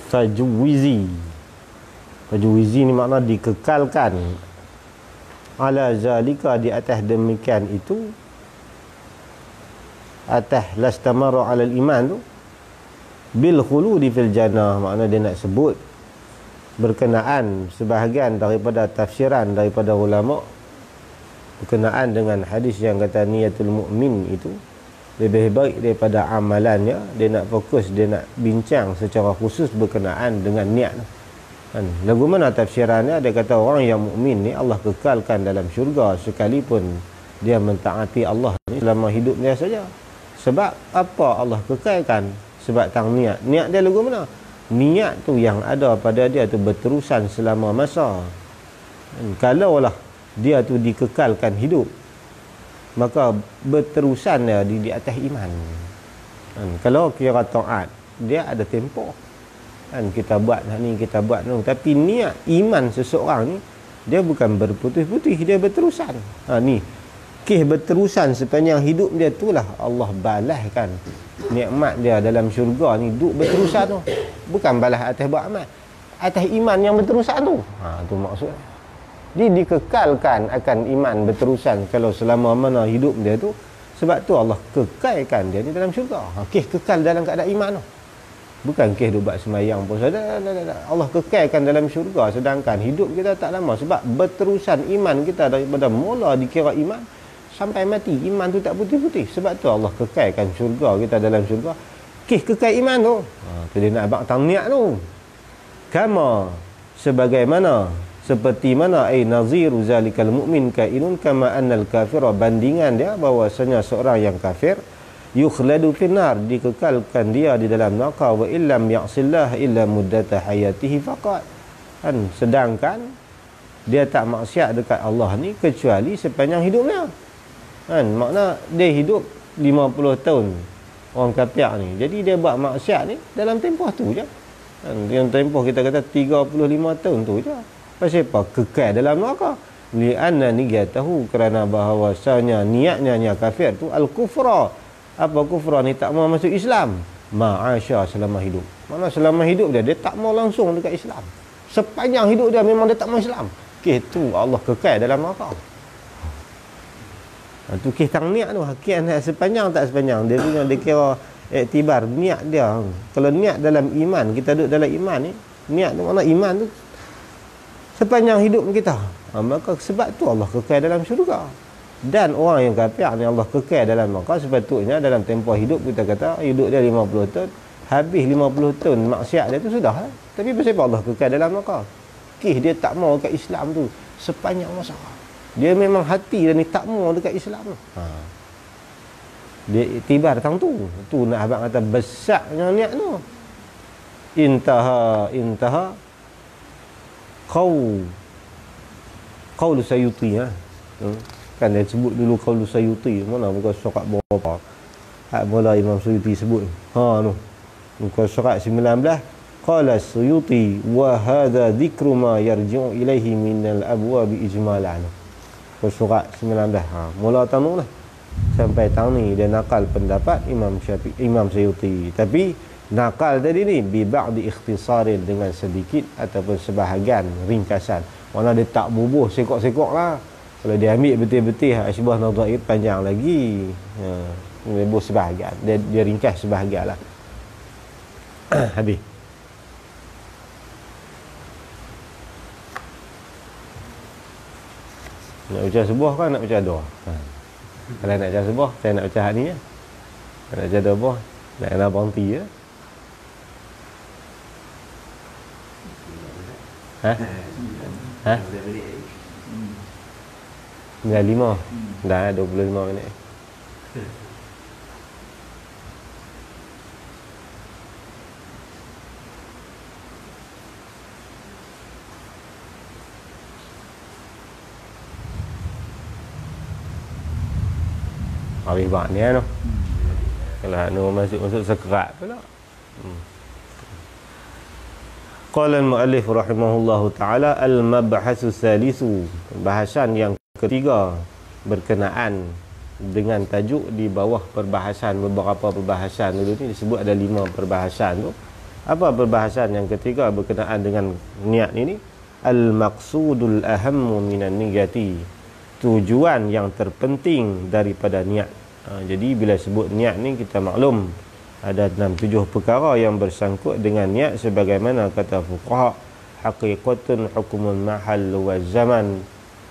Tajwizi. Tajwizi ni makna dikekalkan. Ala zalika, di atas demikian itu, atas lastamara alal iman tu, bil khuludi fil jannah, makna dia nak sebut berkenaan sebahagian daripada tafsiran daripada ulama berkenaan dengan hadis yang kata niyatul mukmin itu lebih baik daripada amalannya. Dia nak fokus, dia nak bincang secara khusus berkenaan dengan niat kan. Lagu mana tafsirannya? Dia kata orang yang mukmin ni Allah kekalkan dalam syurga sekalipun dia mentaati Allah ni selama hidup dia saja. Sebab apa Allah kekalkan? Sebab tang niat. Niat dia lagu mana? Niat tu yang ada pada dia tu berterusan selama masa. Kalaulah dia tu dikekalkan hidup, maka berterusan dia di atas iman. Kalau kira taat, dia ada tempoh. Kita buat ni, kita buat ni. Tapi niat iman seseorang ni, dia bukan berputih-putih, dia berterusan. Ni Kes berterusan sepanjang hidup dia, itulah Allah balaskan nikmat dia dalam syurga ni, duk berterusan tu. Bukan balas atas buat amal, atas iman yang berterusan tu. Tu maksud dia dikekalkan akan iman berterusan kalau selama mana hidup dia tu. Sebab tu Allah kekalkan dia ni dalam syurga. Kes kekal dalam keadaan iman tu. Bukan kes duk buat semayang pun. Allah kekalkan dalam syurga, sedangkan hidup kita tak lama. Sebab berterusan iman kita daripada mula dikira iman sampai mati, iman tu tak putih-putih. Sebab tu Allah kekalkan syurga kita dalam syurga. Kes kekal iman tu. Tu dia nak abang tahniah tu. Kama sebagaimana, seperti mana naziru zalikal mu'min kainun kama annal kafira, bandingan dia bahawasanya seorang yang kafir yukhladu finnar, dikekalkan dia di dalam neraka, wa illam ya'sillah illa muddata hayatihi faqat. Kan, sedangkan dia tak maksiat dekat Allah ni kecuali sepanjang hidupnya. Kan, makna dia hidup 50 tahun orang kafir ni. Jadi dia buat maksiat ni dalam tempoh tu je. Kan, yang tempoh kita kata 35 tahun tu je. Pasal apa? Kekal dalam neraka. Li'anna niyatahu, kerana bahawasanya niatnya kafir tu al-kufra. Apa kufra ni? Tak mau masuk Islam. Ma'asya, selama hidup. Mana selama hidup dia tak mau langsung dekat Islam. Sepanjang hidup dia memang dia tak mau Islam. Kes tu Allah kekal dalam neraka. Tu kes tahniah tu. Kes sepanjang tak sepanjang. Dia punya dia kira iktibar niat dia. Kalau niat dalam iman, kita duduk dalam iman ni, niat tu mana iman tu sepanjang hidup kita. Maka sebab tu Allah kekal dalam syurga. Dan orang yang kafir ni Allah kekal dalam neraka, sepatutnya dalam tempoh hidup kita kata hidup dia 50 tahun, habis 50 tahun maksiat dia tu sudah lah. Tapi pasal apa Allah kekal dalam neraka? Kes dia tak mau dekat Islam tu sepanjang masa. Dia memang hati dia ni tak mau dekat Islam tu. Dia iktibar tang tu. Tu nak abang kata besarnya niat tu. Intaha qaul Sayuti kan dia sebut dulu qaul Sayuti, mana muka surat berapa hak mula Imam Sayuti sebut tu muka surat 19, qala Sayuti wa hadha dhikru ma yarji'u ilaihi minal abwab ijmalan. Muka surat 19 mula tanu lah sampai tang ni dia nakal pendapat Imam Sayuti, tapi nakal tadi ni bi ba'di ikhtisarin, dengan sedikit ataupun sebahagian ringkasan. Mana dia tak bubuh sekok-sekok lah. Kalau dia ambil betul-betul Asybah Nadhair panjang lagi. Dia bubuh sebahagian. Dia ringkas sebahagian lah. Habis. Nak baca sebuah kan nak baca dua? Kalau nak baca sebuah, saya nak baca hak ni ya. Nak baca dua, nak kena berhenti ya. Ha? 95. Dah 25 minit. Habis bak ni tu. Kalau masuk sekerat pula. Qala al-mu'allif rahimahullahu ta'ala al-mabhasu salisu, bahasan yang ketiga berkenaan dengan tajuk di bawah perbahasan, beberapa perbahasan dulu ni disebut ada 5 perbahasan tu. Apa perbahasan yang ketiga berkenaan dengan niat ini? Al-maqsudul ahammu minan niyati, tujuan yang terpenting daripada niat. Jadi bila sebut niat ni kita maklum ada 6-7 perkara yang bersangkut dengan niat, sebagaimana kata fuqaha, haqiqatun hukmun mahal wa zaman,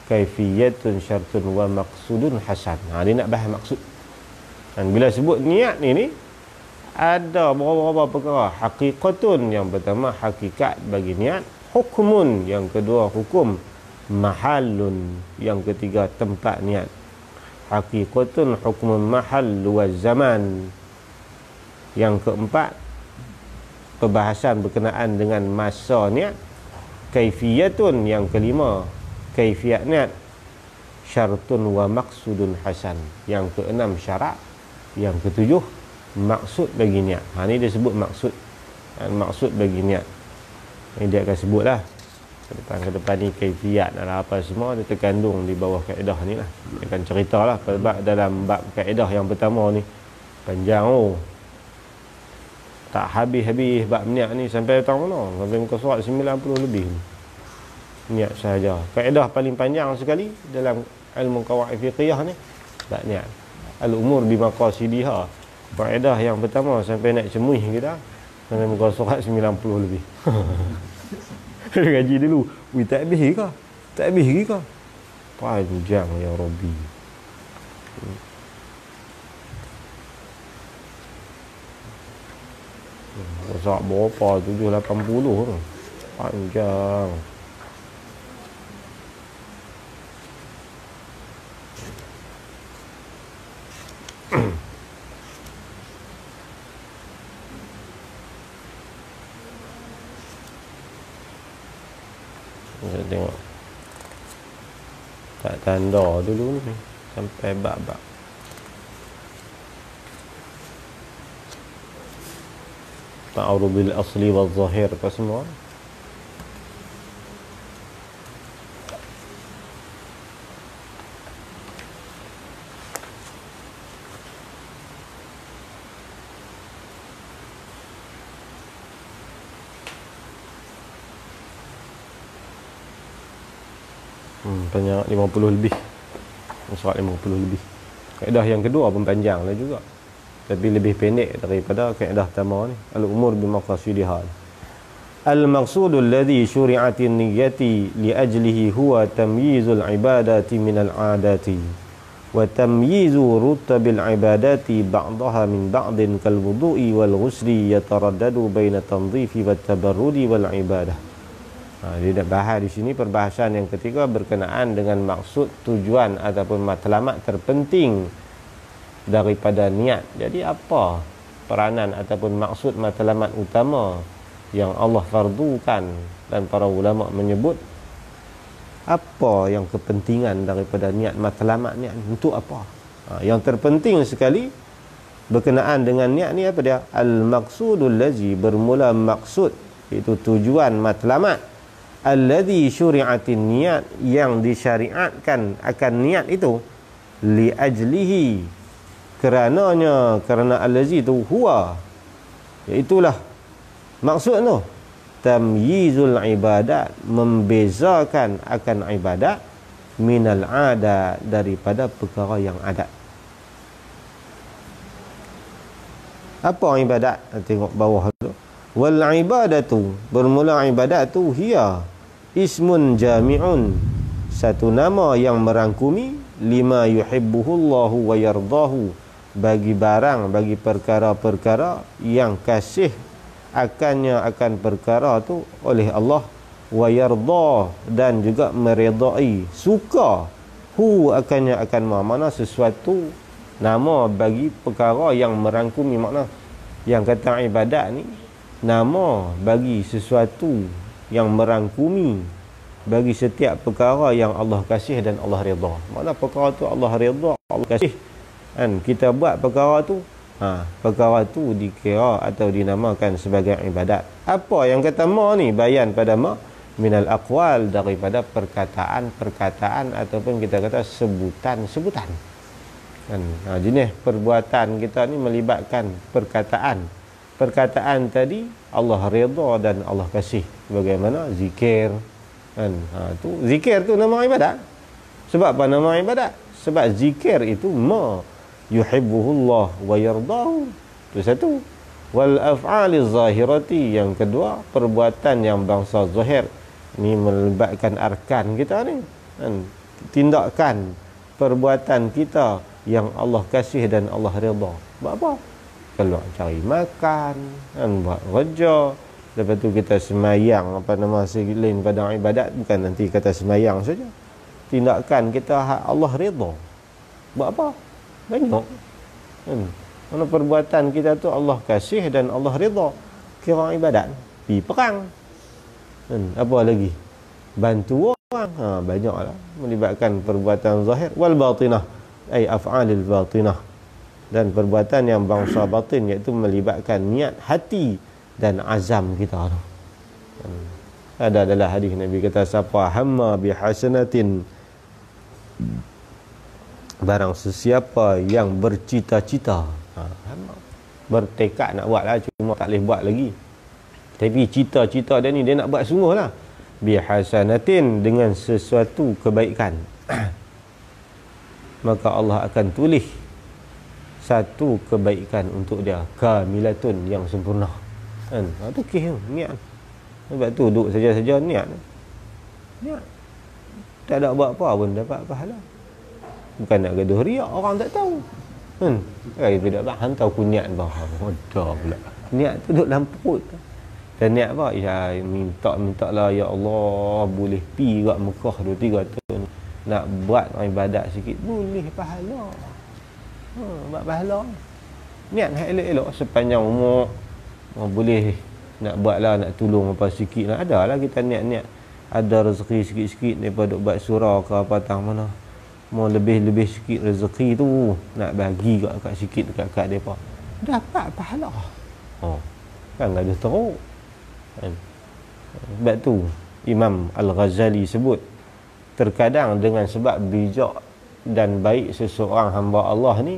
kaifiyatun syartun wa maqsudun hasan. Dia nak bahas maksud. Dan bila sebut niat ni ada beberapa perkara. Haqiqatun, yang pertama hakikat bagi niat. Hukmun, yang kedua hukum. Mahallun, yang ketiga tempat niat. Haqiqatun hukmun mahal wa zaman. Yang keempat, perbahasan berkenaan dengan masa niat. Kaifiyatun, yang kelima, kaifiyat niat. Syartun wa maksudun hasan, yang keenam syarat. Yang ketujuh, maksud bagi niat. Ini dia sebut maksud. Maksud bagi niat. Ini dia akan sebutlah. ke depan ni kaifiat dan apa semua dia terkandung di bawah kaedah ni lah. Dia akan ceritalah dalam bab kaedah yang pertama ni panjang tak habis-habis bab niat ni sampai tahun mana, sampai muka surat 90 lebih ni. Niat sahaja. Kaedah paling panjang sekali dalam ilmu qawaid fiqhiyah ni bab niat. Al-umur bi maqasidiha. Kaedah yang pertama sampai nak cemuih kita sampai muka surat 90 lebih. Gaji dulu. Ui, tak habis ke? Tak habis ke? Panjang ya Rabbi. Rosak berapa? 780 tu. Panjang. Kita tengok tak tanda dulu ni sampai bab-bab. Ta'arud bil asli wal zahir apa semua. Banyak 50 lebih. Surat 50 lebih. Kaedah yang kedua pun panjang lah juga. Tapi lebih pendek daripada kaedah pertama ni. Al-umur bi maqasidiha. Al-maqsudu alladhi syuri'atin niyyati li ajlihi huwa tamyizul ibadati minal 'adati wa tamyizu rutabil ibadati ba'daha min ba'din kal wudu'i wal ghusli yataraddadu baina tandhifi wat tabarrudi wal ibadah. Dia nak bahas di sini perbahasan yang ketiga berkenaan dengan maksud, tujuan ataupun matlamat terpenting daripada niat. Jadi apa peranan ataupun maksud matlamat utama yang Allah fardukan dan para ulama menyebut apa yang kepentingan daripada niat, matlamat niat untuk apa? Yang terpenting sekali berkenaan dengan niat ni apa dia? Al-maqsudul lazi, bermula maksud, iaitu tujuan matlamat, alladhi syuri'atin niat, yang disyariatkan akan niat itu, li ajlihi, kerananya, kerana allazi itu huwa, iaitulah maksud tu, tamyizul ibadat, membezakan akan ibadat, minal adat, daripada perkara yang adat. Apa ibadat? Tengok bawah tu. Wal ibadatu, bermula ibadat tu, hiya ismun jami'un, satu nama yang merangkumi, lima yuhibbuhullahu wa yardahu, bagi barang, bagi perkara-perkara yang kasih akannya, akan perkara tu oleh Allah, wa yardah, dan juga meredai, suka, hu akannya, akan mana sesuatu, nama bagi perkara yang merangkumi. Makna yang kata ibadat ni nama bagi sesuatu yang merangkumi, bagi setiap perkara yang Allah kasih dan Allah redha. Makna perkara tu Allah redha, Allah kasih, kan kita buat perkara tu, perkara tu dikira atau dinamakan sebagai ibadat. Apa yang kata ma ni? Bayan pada ma minal aqwal, daripada perkataan-perkataan ataupun kita kata sebutan-sebutan, kan. Jenis perbuatan kita ni melibatkan perkataan. Perkataan tadi Allah redha dan Allah kasih. Bagaimana zikir, kan. Tu zikir tu nama ibadat. Sebab apa nama ibadat? Sebab zikir itu ma yuhibbuhullah wa yardahu. Itu satu. Wal af'ali zahirati, yang kedua perbuatan yang bangsa zahir. Ni melibatkan arkan kita ni, kan. Tindakan perbuatan kita yang Allah kasih dan Allah redha. Buat apa? Keluar cari makan, kan, buat kerja. Lepas tu kita semayang, apa nama selain pada ibadat, bukan nanti kata semayang saja. Tindakan kita Allah redha. Buat apa? Banyak, kan. Mana perbuatan kita tu Allah kasih dan Allah redha. Kira ibadat. Pergi perang, kan. Apa lagi? Bantu orang. Banyaklah melibatkan perbuatan zahir. Wal batinah, ay af'alil batinah, dan perbuatan yang bangsa batin, iaitu melibatkan niat hati dan azam kita tu. Ada adalah hadis Nabi kata siapa hamma bi hasanatin, barang sesiapa yang bercita-cita, bertekad nak buat lah, cuma tak boleh buat lagi, tapi cita-cita dia ni dia nak buat sungguh lah, bihasanatin, dengan sesuatu kebaikan maka Allah akan tulis satu kebaikan untuk dia, kamilatun, yang sempurna kan. Itu kisah niat. Sebab tu duduk saja-saja niat, tak ada buat apa pun dapat pahala. Bukan nak gaduh riak, orang tak tahu kan. Tidak nak hantar aku niat bah. Bodoh pula. Niat tu duduk dalam perut. Dan niat apa? Ya minta-mintalah ya Allah boleh pi kat Mekah 2-3 tahun. Nak buat ibadat sikit boleh pahala. Buat pahala. Niat elok-elok sepanjang umur. Boleh nak buatlah, nak tolong apa sikit lah. Adalah kita niat-niat ada rezeki sikit-sikit daripada buat surau ke apa tang mana. Mau lebih-lebih sikit rezeki tu nak bagi kat sikit dekat depa. Dapat pahala. Kan gaduh teruk. Kan? Sebab tu Imam Al-Ghazali sebut terkadang dengan sebab bijak dan baik seseorang hamba Allah ni,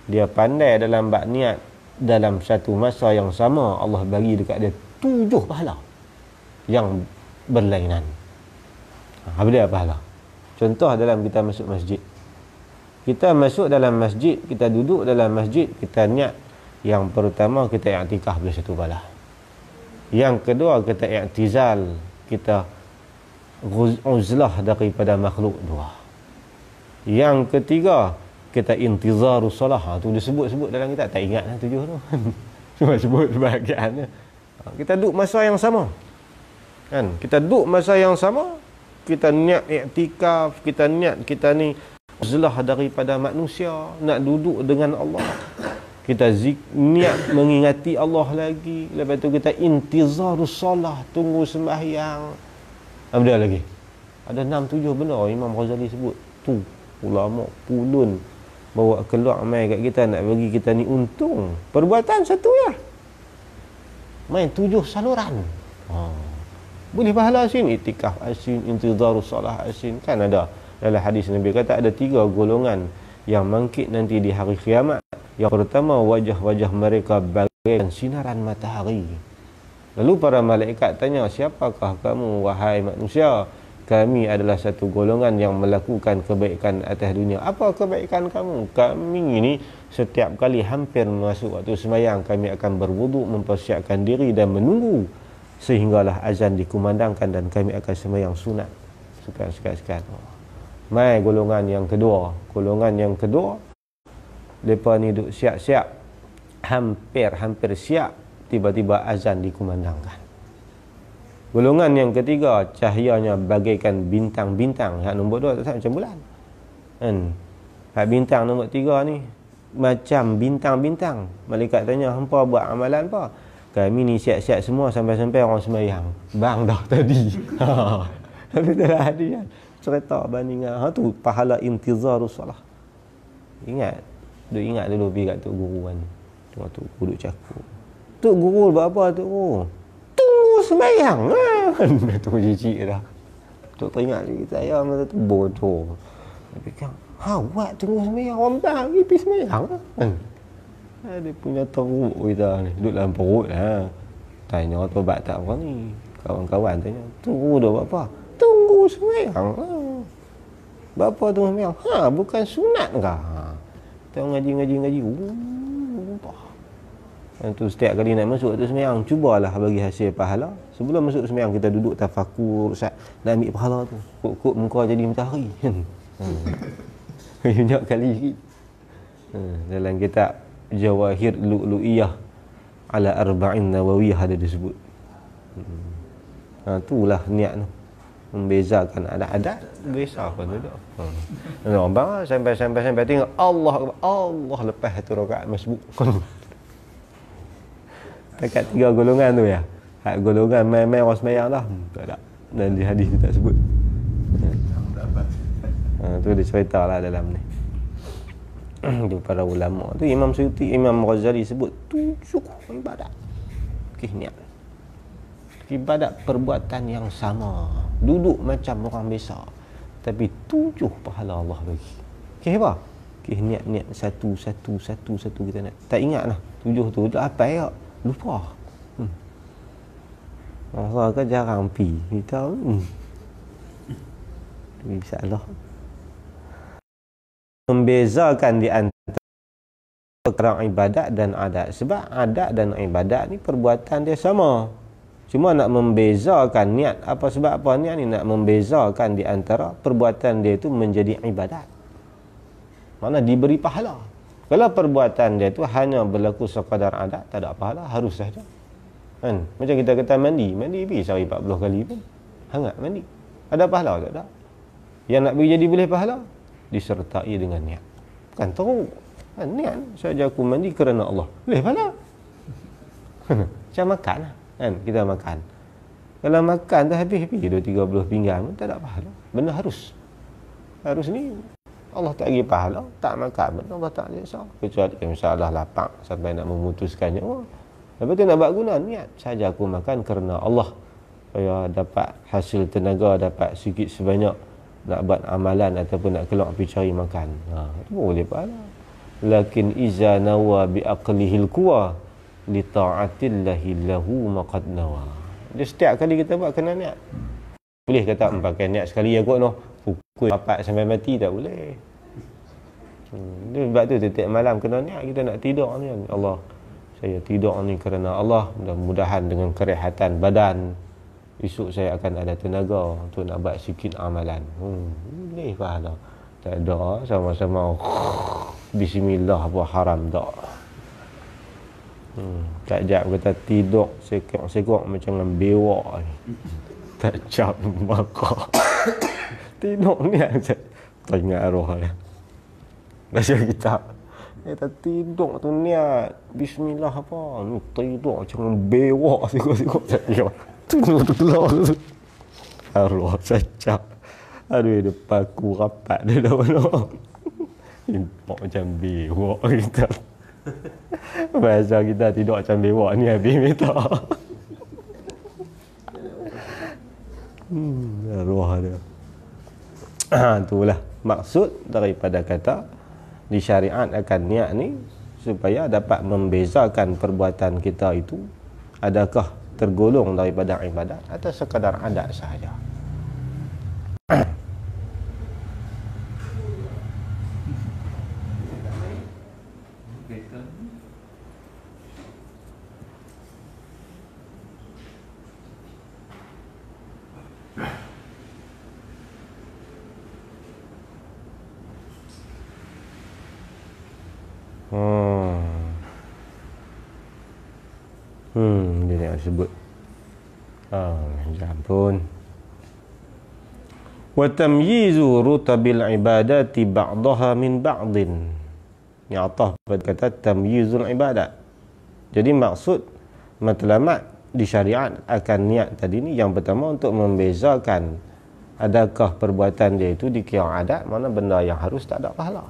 dia pandai dalam bab niat, dalam satu masa yang sama Allah bagi dekat dia 7 pahala yang berlainan. Apa dia pahala? Contoh dalam kita masuk masjid. Kita masuk dalam masjid, kita duduk dalam masjid, kita niat. Yang pertama kita i'tikaf boleh 1 pahala. Yang kedua kita i'tizal, kita uzlah daripada makhluk 2. Yang ketiga kita intizarus solah. Tu disebut-sebut dalam kita, tak ingat lah 7 tu. Cuma sebut sebahagiannya. Kita duduk masa yang sama. Kan? Kita duduk masa yang sama, kita niat i'tikaf, kita niat kita ni uzlah daripada manusia, nak duduk dengan Allah. Kita niat mengingati Allah lagi. Lepas tu kita intizarus solah, tunggu sembahyang. Apa dia lagi? Ada 6-7 benda Imam Ghazali sebut. Tu ulama pulun bawa keluar mai kat kita nak bagi kita ni untung. Perbuatan satu ya. Main 7 saluran. Boleh pahala asin, itikaf asin, intizarus solah asin. Kan ada dalam hadis Nabi kata ada 3 golongan yang bangkit nanti di hari kiamat. Yang pertama, wajah-wajah mereka bagaikan sinaran matahari. Lalu para malaikat tanya, siapakah kamu wahai manusia? Kami adalah satu golongan yang melakukan kebaikan atas dunia. Apa kebaikan kamu? Kami ini setiap kali hampir masuk waktu sembahyang, kami akan berwuduk, mempersiapkan diri dan menunggu sehinggalah azan dikumandangkan dan kami akan sembahyang sunat. Sekat-sekat. Mai golongan yang kedua. Golongan yang kedua, mereka ni duduk siap-siap, hampir siap, tiba-tiba azan dikumandangkan. Golongan yang ketiga, cahayanya bagaikan bintang-bintang. Yang nombor 2 tak macam bulan. Kan? Hak bintang nombor 3 ni macam bintang-bintang. Malaikat tanya, hampa buat amalan apa? Kami ni siap-siap semua sampai-sampai orang sembahyang. Bang dah tadi. Tapi tak ada hadiah. Cerita bandingan. Tu pahala intizarus solah. Ingat dulu pergi kat Tok Guru kan. Tengok Tok Guru duduk cakap. Tok Guru buat apa Tok Guru? Tunggu sembahyang kan. Tok cicik dah. Tok teringat lagi saya masa tu bodoh. Tapi kan, buat tunggu sembahyang, orang bagi pergi sembahyang kan. Dia punya teruk kita ni. Duduk dalam perut lah. Tanya tobat tak apa ni. Kawan-kawan tanya, tunggu dah buat apa? Tunggu sembahyang. Buat apa tunggu sembahyang? Bukan sunat kah? Kita ngaji. Tu setiap kali nak masuk waktu sembahyang, cubalah bagi hasil pahala. Sebelum masuk sembahyang kita duduk tafakur, nak ambil pahala tu. Kok muka jadi matahari. Banyak kali sikit. Dalam kitab Jawahir Lu'lu'iyah ala Arba'in Nawawiyah ada disebut. Itulah niat tu. Membezakan adat-adat, besar pun tu. Nampak sampai tengok Allah lepas satu rakaat masbuk. Dekat 3 golongan tu ya. Hak golongan main-main orang sembahyang dah. Tak ada. Dan di hadis tu tak sebut. Tu dia ceritalah dalam ni. Tu para ulama. Tu Imam Suyuti, Imam Ghazali sebut 7 ibadat. Niat. ibadat perbuatan yang sama, duduk macam orang biasa, tapi 7 pahala Allah bagi. Okey apa? Okey, niat satu kita nak. Tak ingat lah 7 tu apa ya? Lupa. Orang kan jarang pi. Kita insya-Allah membezakan di antara perkara ibadat dan adat. Sebab adat dan ibadat ni perbuatan dia sama. Cuma nak membezakan niat. Apa sebab apa niat ni? Nak membezakan di antara perbuatan dia tu menjadi ibadat. Mana diberi pahala. Kalau perbuatan dia tu hanya berlaku sekadar adat, tak ada pahala, harus saja. Kan? Macam kita kata mandi pergi sehari 40 kali pun hangat mandi. Ada pahala tak ada? Yang nak bagi jadi boleh pahala disertai dengan niat. Kan tahu kan niat saja aku mandi kerana Allah. Boleh pahala. Macam makan lah. Kan kita makan. Kalau makan tu habis 2-3 pinggan pun tak ada pahala. Benda harus. Harus ni Allah tak bagi pahala, tak makan pun Allah tak seksa. Kecuali insya-Allah lapang sampai nak memutuskannya. Oh, lepas tu nak buat guna niat saja aku makan kerana Allah, supaya dapat hasil tenaga, dapat sikit sebanyak nak buat amalan ataupun nak keluar pergi cari makan. Itu boleh pahala. Lakin iza nawa bi aqlihil quwa li ta'atillahi lahu maqad nawa. Dia setiap kali kita buat kena niat. Boleh kata pakai niat sekali ya kot noh. Pukul 4 sampai mati tak boleh. Sebab tu setiap malam kena niat kita nak tidur ni. Allah, saya tidur ni kerana Allah. Mudah-mudahan dengan kerehatan badan esok saya akan ada tenaga untuk nak buat sikit amalan. Boleh pahala. Tak ada sama-sama bismillah apa haram tak. Tak jap kata tidur sekok-sekok macam dengan bewak ni. Tak jap maka tidur ni aja. Teringat arwah dia. Baca kitab. Kita tidur tu niat bismillah apa. Ni tidur macam bewak sekok-sekok saya. Tidur tu keluar tu. Arwah cacap. Aduh dia paku rapat dia dah mana. Nampak macam bewak kita. Bahasa kita tidur macam bewak ni habis minta. Arwah dia. Itulah maksud daripada kata di syariat akan niat ni supaya dapat membezakan perbuatan kita itu adakah tergolong daripada ibadat atau sekadar adat sahaja. Dia nak sebut ampun. Wa tamyizu rutabil ibadati ba'daha min ba'din. Ni atah pada kata tamyizul ibadat. Jadi maksud matlamat di syariat akan niat tadi ni yang pertama untuk membezakan adakah perbuatan dia itu dikira adat, mana benda yang harus tak ada pahala.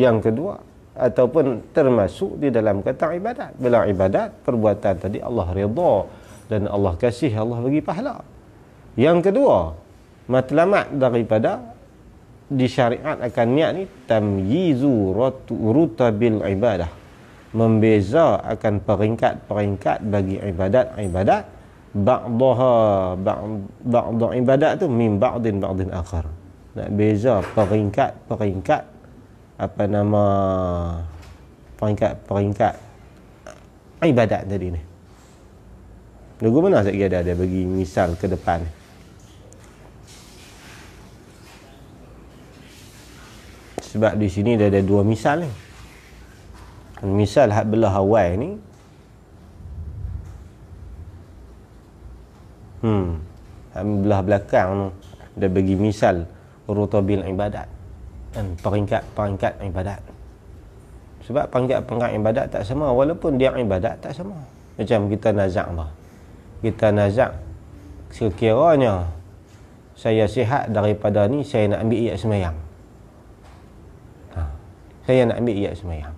Yang kedua, ataupun termasuk di dalam kata ibadat. Bila ibadat, perbuatan tadi Allah redha dan Allah kasih, Allah bagi pahala. Yang kedua, matlamat daripada di syariat akan niat ni tamyizu rutabil ibadah. Membeza akan peringkat-peringkat bagi ibadat ba'daha ba'd ibadat tu min ba'din akhar. Nak beza peringkat-peringkat apa nama peringkat ibadat tadi ni. Lagu mana saya kira ada bagi misal ke depan. Sebab di sini dah ada 2 misal ni. Misal hak belah awal ni hak belah belakang tu dia bagi misal rutabil ibadat dan peringkat-peringkat ibadat. Sebab peringkat-peringkat ibadat tak sama, walaupun dia ibadat tak sama. Macam kita nazak apa? Kita nazak sekiranya saya sihat daripada ni, saya nak ambil iyat sembahyang. Saya nak ambil iyat sembahyang.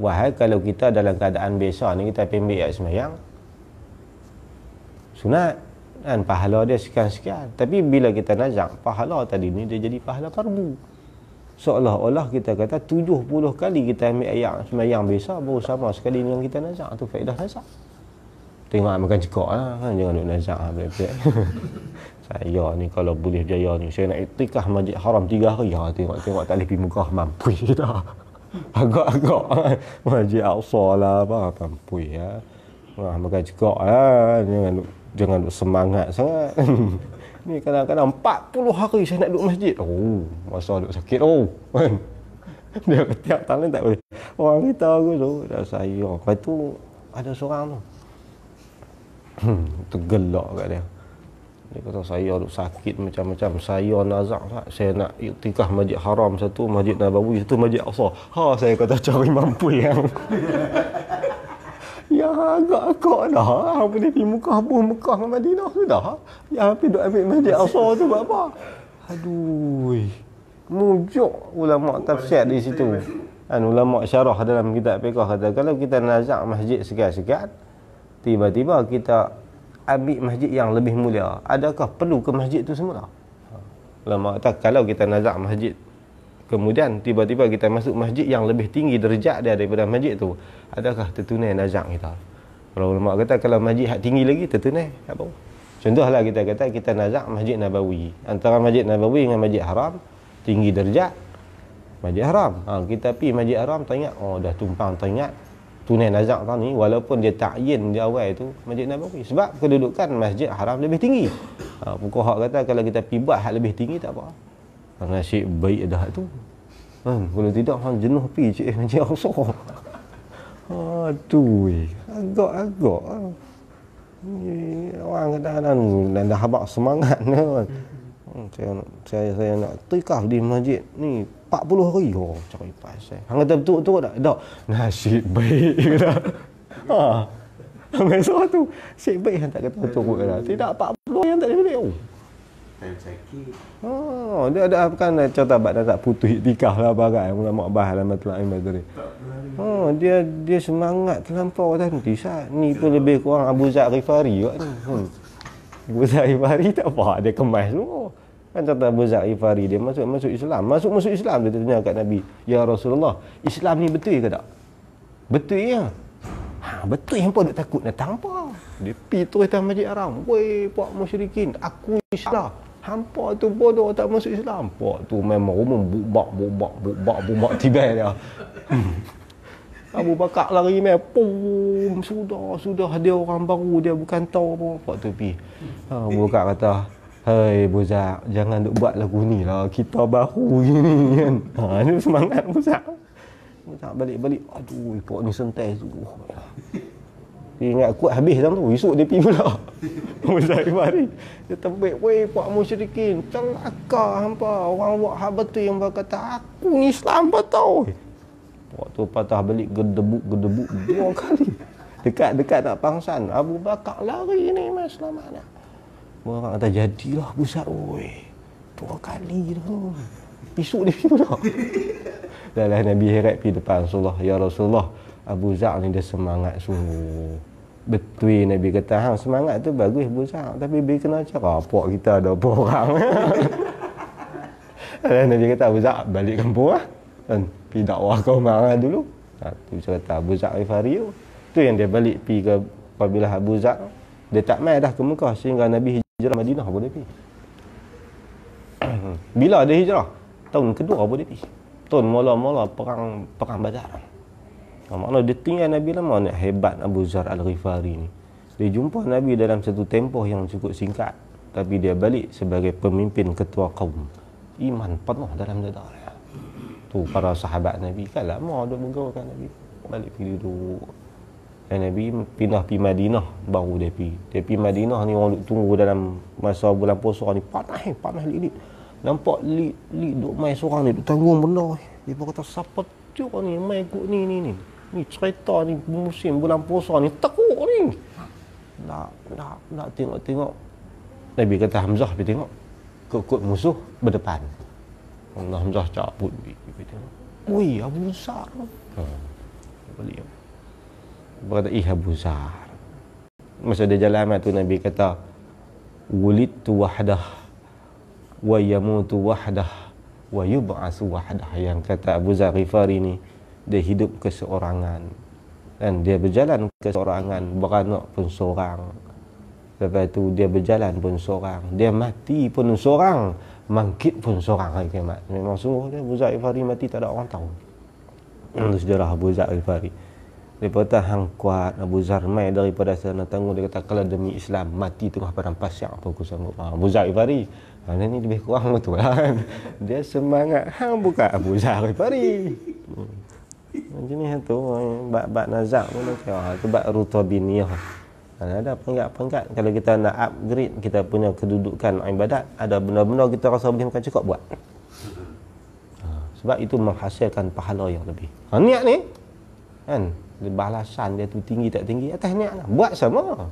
Wahai kalau kita dalam keadaan biasa ni kita pergi ambil iyat sembahyang, sunat kan, pahala dia sekian-sekian. Tapi bila kita nazak, pahala tadi ni dia jadi pahala fardu. Seolah-olah kita kata 70 kali kita ambil ayat sembahyang biasa baru sama sekali dengan kita nazak. Tu faedah nazak. Tengok makan cekak lah kan, jangan duk nazak betul. Saya ni kalau boleh berjaya ni, saya nak iktikaf Masjid Haram 3 hari. Tengok tak boleh pergi Mekah, mampu dah. Agak-agak Masjid Aqsa lah apa, mampu ya. Makan cekak lah, jangan duk semangat sangat. Ni kadang-kadang 40 hari saya nak duduk masjid. Oh, masa duduk sakit kan. Dia ketiak tangan tak boleh. Orang kita aku tu dah saya. Lepas tu ada seorang tu. Tergelak kat dia. Dia kata saya duduk sakit macam-macam. Saya nazak, saya nak iktikaf Masjid Haram satu, Masjid Nabawi satu, Masjid Aqsa. Saya kata cari mampu yang ya agak-agak dah. Hang boleh pergi Mekah dengan Madinah sudah. Yang pergi duk ambil Masjid Aqsa tu buat apa? Aduh. Mujuk ulama tafsir di situ. Ulama syarah dalam kitab fiqh kata kalau kita nazak masjid sekian-sekian, tiba-tiba kita ambil masjid yang lebih mulia, adakah perlu ke masjid tu semula? Ulama kata kalau kita nazak masjid, kemudian tiba-tiba kita masuk masjid yang lebih tinggi derajat dia daripada masjid tu, adakah tertunai nazak kita? Kalau ulama kata kalau masjid hak tinggi lagi tertunai apa? Contohlah kita kata kita nazak Masjid Nabawi. Antara Masjid Nabawi dengan Masjid Haram tinggi derajat Masjid Haram. Kita pergi Masjid Haram teringat, dah tumpang teringat tunai nazak tau ni, walaupun dia takyin di awal tu Masjid Nabawi sebab kedudukan Masjid Haram lebih tinggi. Fuqaha kata kalau kita pergi buat hak lebih tinggi tak apa. Nasib baik dah tu. Kalau tidak hang jenuh pi cik Masjid Aqsa. Aduh, agak-agak. Ni orang kadang-kadang dah habaq semangat kan. Saya nak tikaf di masjid ni 40 hari. Cakap pasal. Hang kata betul-betul tak? Tak. Nasib baik dah. Besok tu nasib baik hang tak kata betul dah. Tidak 40 yang tak boleh. Sakit. Dia ada kan contoh abad dah tak putus iktikaf lah bagai ulama bahas dalam matlaib ilmu tadi. Dia semangat terlampau tadi. Ni pun lebih kurang Abu Zar Ghifari kat ni. Abu Zar Ghifari tak apa, dia kemas semua. Kan contoh Abu Zar Ghifari dia masuk Islam. Masuk Islam dia tanya kat Nabi, "Ya Rasulullah, Islam ni betul ke tak?" "Betul ya." Betul hampa duk takut datang apa? Dia pi terus atas Masjid Haram. "Woi, puak musyrikin, aku Islam." Hampa tu bodoh tak masuk Islam. Puak tu memang umum bubak tiba dia. Abu Bakar lari mai, pum, sudah dia orang baru, dia bukan tahu apa. Puak tu pi. Abu Bakar kata, "Hai Buzak, jangan duk buat lagu ni lah, kita baru gini kan." Ni semangat Buzak. Buzak balik-balik, aduh, puak ni sentai sungguh. Dia ingat kuat habis dalam tu, esok dia pergi pula. Buzak Ghifari dia tembik, "Weh puak musyrikin, celaka hampa, orang buat hak betul yang berkata aku ni Islam betul." Puak tu patah balik gedebuk 2 kali. Dekat nak pangsan, Abu Bakar lari ni mas selamat nak. Orang kata jadilah Buzak, oi. 2 kali dah. Esok dia pergi pula. Dah Nabi heret pergi depan Rasulullah, "Ya Rasulullah, Abu Zar ni dia semangat sungguh." Betul Nabi kata, "Hang semangat tu bagus Abu Zar, tapi bila kena cara puak kita ada apa orang." Nabi kata, "Abu Zar balik kampung lah. Dan pergi dakwah kau marah dulu." Tu cerita Abu Zar Ghifari tu. Tu yang dia balik pergi ke apabila Abu Zar dia tak mai dah ke Mekah sehingga Nabi hijrah Madinah boleh pergi. Bila dia hijrah? Tahun kedua boleh pergi. Tahun mula-mula perang Badar. Maknanya dia tinggal Nabi lama ni, hebat Abu Zar Al-Ghifari ni. Dia jumpa Nabi dalam satu tempoh yang cukup singkat, tapi dia balik sebagai pemimpin ketua kaum. Iman penuh dalam dada dia. Tu para sahabat Nabi kan lama duk bergaulkan Nabi. Balik pergi duduk. Dan Nabi pindah pergi Madinah baru dia pergi. Dia pergi Madinah ni orang duk tunggu dalam masa bulan puasa ni panas lit. Nampak lit duk mai seorang ni duk tanggung benda. Dia pun kata siapa tu ni mai ikut ni. Ni cerita ni musim bulan puasa ni tekuk ni. Nak tengok. Nabi kata Hamzah pergi tengok. Kut musuh berdepan. Hamzah cabut pergi tengok. Oi, Abu Zar. Balik. Berkata, Abu Zar. masa dia jalan amal tu Nabi kata wulidtu wahdah wa yamutu wahdah wa yub'atsu wahdah. Yang kata Abu Dzar Ghifari ni dia hidup keseorangan dan dia berjalan keseorangan, beranak pun seorang, lepas tu dia berjalan pun seorang, dia mati pun seorang, bangkit pun seorang hari kiamat. Memang sungguh dia Abu Dzar Ghifari mati tak ada orang tahu. Itu sejarah Abu Dzar Ghifari. Daripada hang kuat Abu Dzar mai daripada sana tangguh, dia kata kalau demi Islam mati tengah padang pasir apa aku sanggup. Abu Dzar Ghifari ni lebih kurang betul lah kan. Dia semangat hang bukan Abu Dzar Ghifari. Macam ni tu bab nazak pun macam tu bab rutabiniyah. Ada peringkat-peringkat kalau kita nak upgrade kita punya kedudukan ibadat, ada benda-benda kita rasa boleh bukan cukup buat. Sebab itu menghasilkan pahala yang lebih. Niat ni kan balasan dia tu tinggi tak tinggi atas niat lah. Buat sama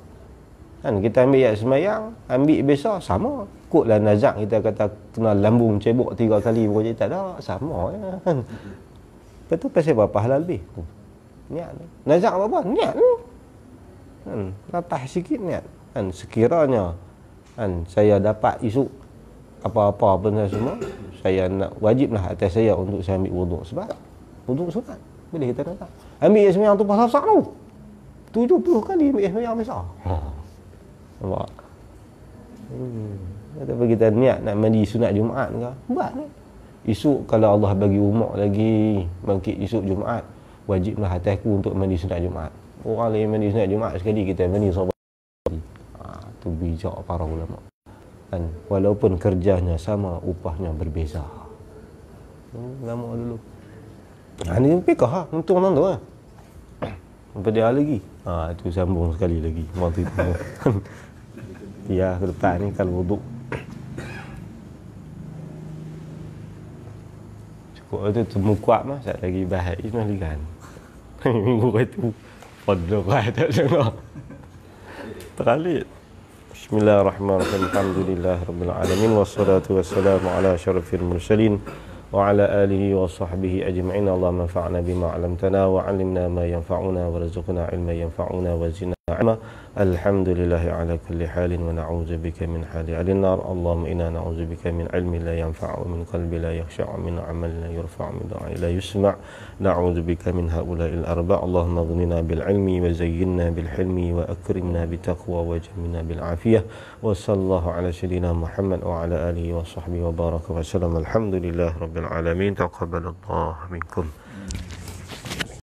kan, kita ambil ayat semayang, ambil besar sama, kutlah nazak kita kata kena lambung cebok 3 kali baru jadi, tak ada sama ya kan. Lepas tu pasal apa pahala lebih niat ni. Nazak apa niat ni kan, latah sikit niat kan, sekiranya kan saya dapat isu apa-apa benda semua, saya nak wajiblah atas saya untuk saya ambil wuduk, sebab wuduk sunat. Boleh kita kata ambil sembahyang tu pasal besar tu 70 kali ambil sembahyang besar. Nampak? Tapi kita niat nak mandi sunat Jumaat ke, buat ni. Esok kalau Allah bagi umur lagi bangkit esok Jumaat, wajiblah atasku untuk mandi sunat Jumaat. Orang lain mandi sunat Jumaat sekali, kita mandi sahabat. Tu bijak para ulama. Kan walaupun kerjanya sama, upahnya berbeza. Ulama dulu. Ni fikah untung tu ah. Apa dia lagi? Itu sambung sekali lagi. Waktu itu. Ya, ke depan ni kalau wuduk. Cukup tu temu kuat mah, sat lagi bahas Ismail kan. Minggu itu pada tak dengar. Teralik. Bismillahirrahmanirrahim. Alhamdulillahirabbil alamin wassalatu wassalamu ala asyrafil mursalin wa ala alihi wa sahbihi ajma'in. Allahumma anfa'na bima 'allamtana wa 'allimna ma yanfa'una warzuqna 'ilman yanfa'una wa zidna 'ilma. Alhamdulillahi ala kulli halin wa na'udzubika min hali ahlin nar. Allahumma inna na'udzubika min 'ilmin la yanfa'u, min qalbin la yakhsha'u, min 'amalin la yurfa'u, min du'a'in la yusma'. Na'udzubika min haula'il arba'. Allahumma aghnina bil 'ilmi wa zayyinna bil hilmi wa akrimna bit taqwa wa jammilna bil 'afiyah. Wa sallallahu ala sayyidina Muhammad wa ala alihi wa sahbihi wa baraka wa sallam. Alhamdulillah rabbil alamin. Taqabbalallahu minkum.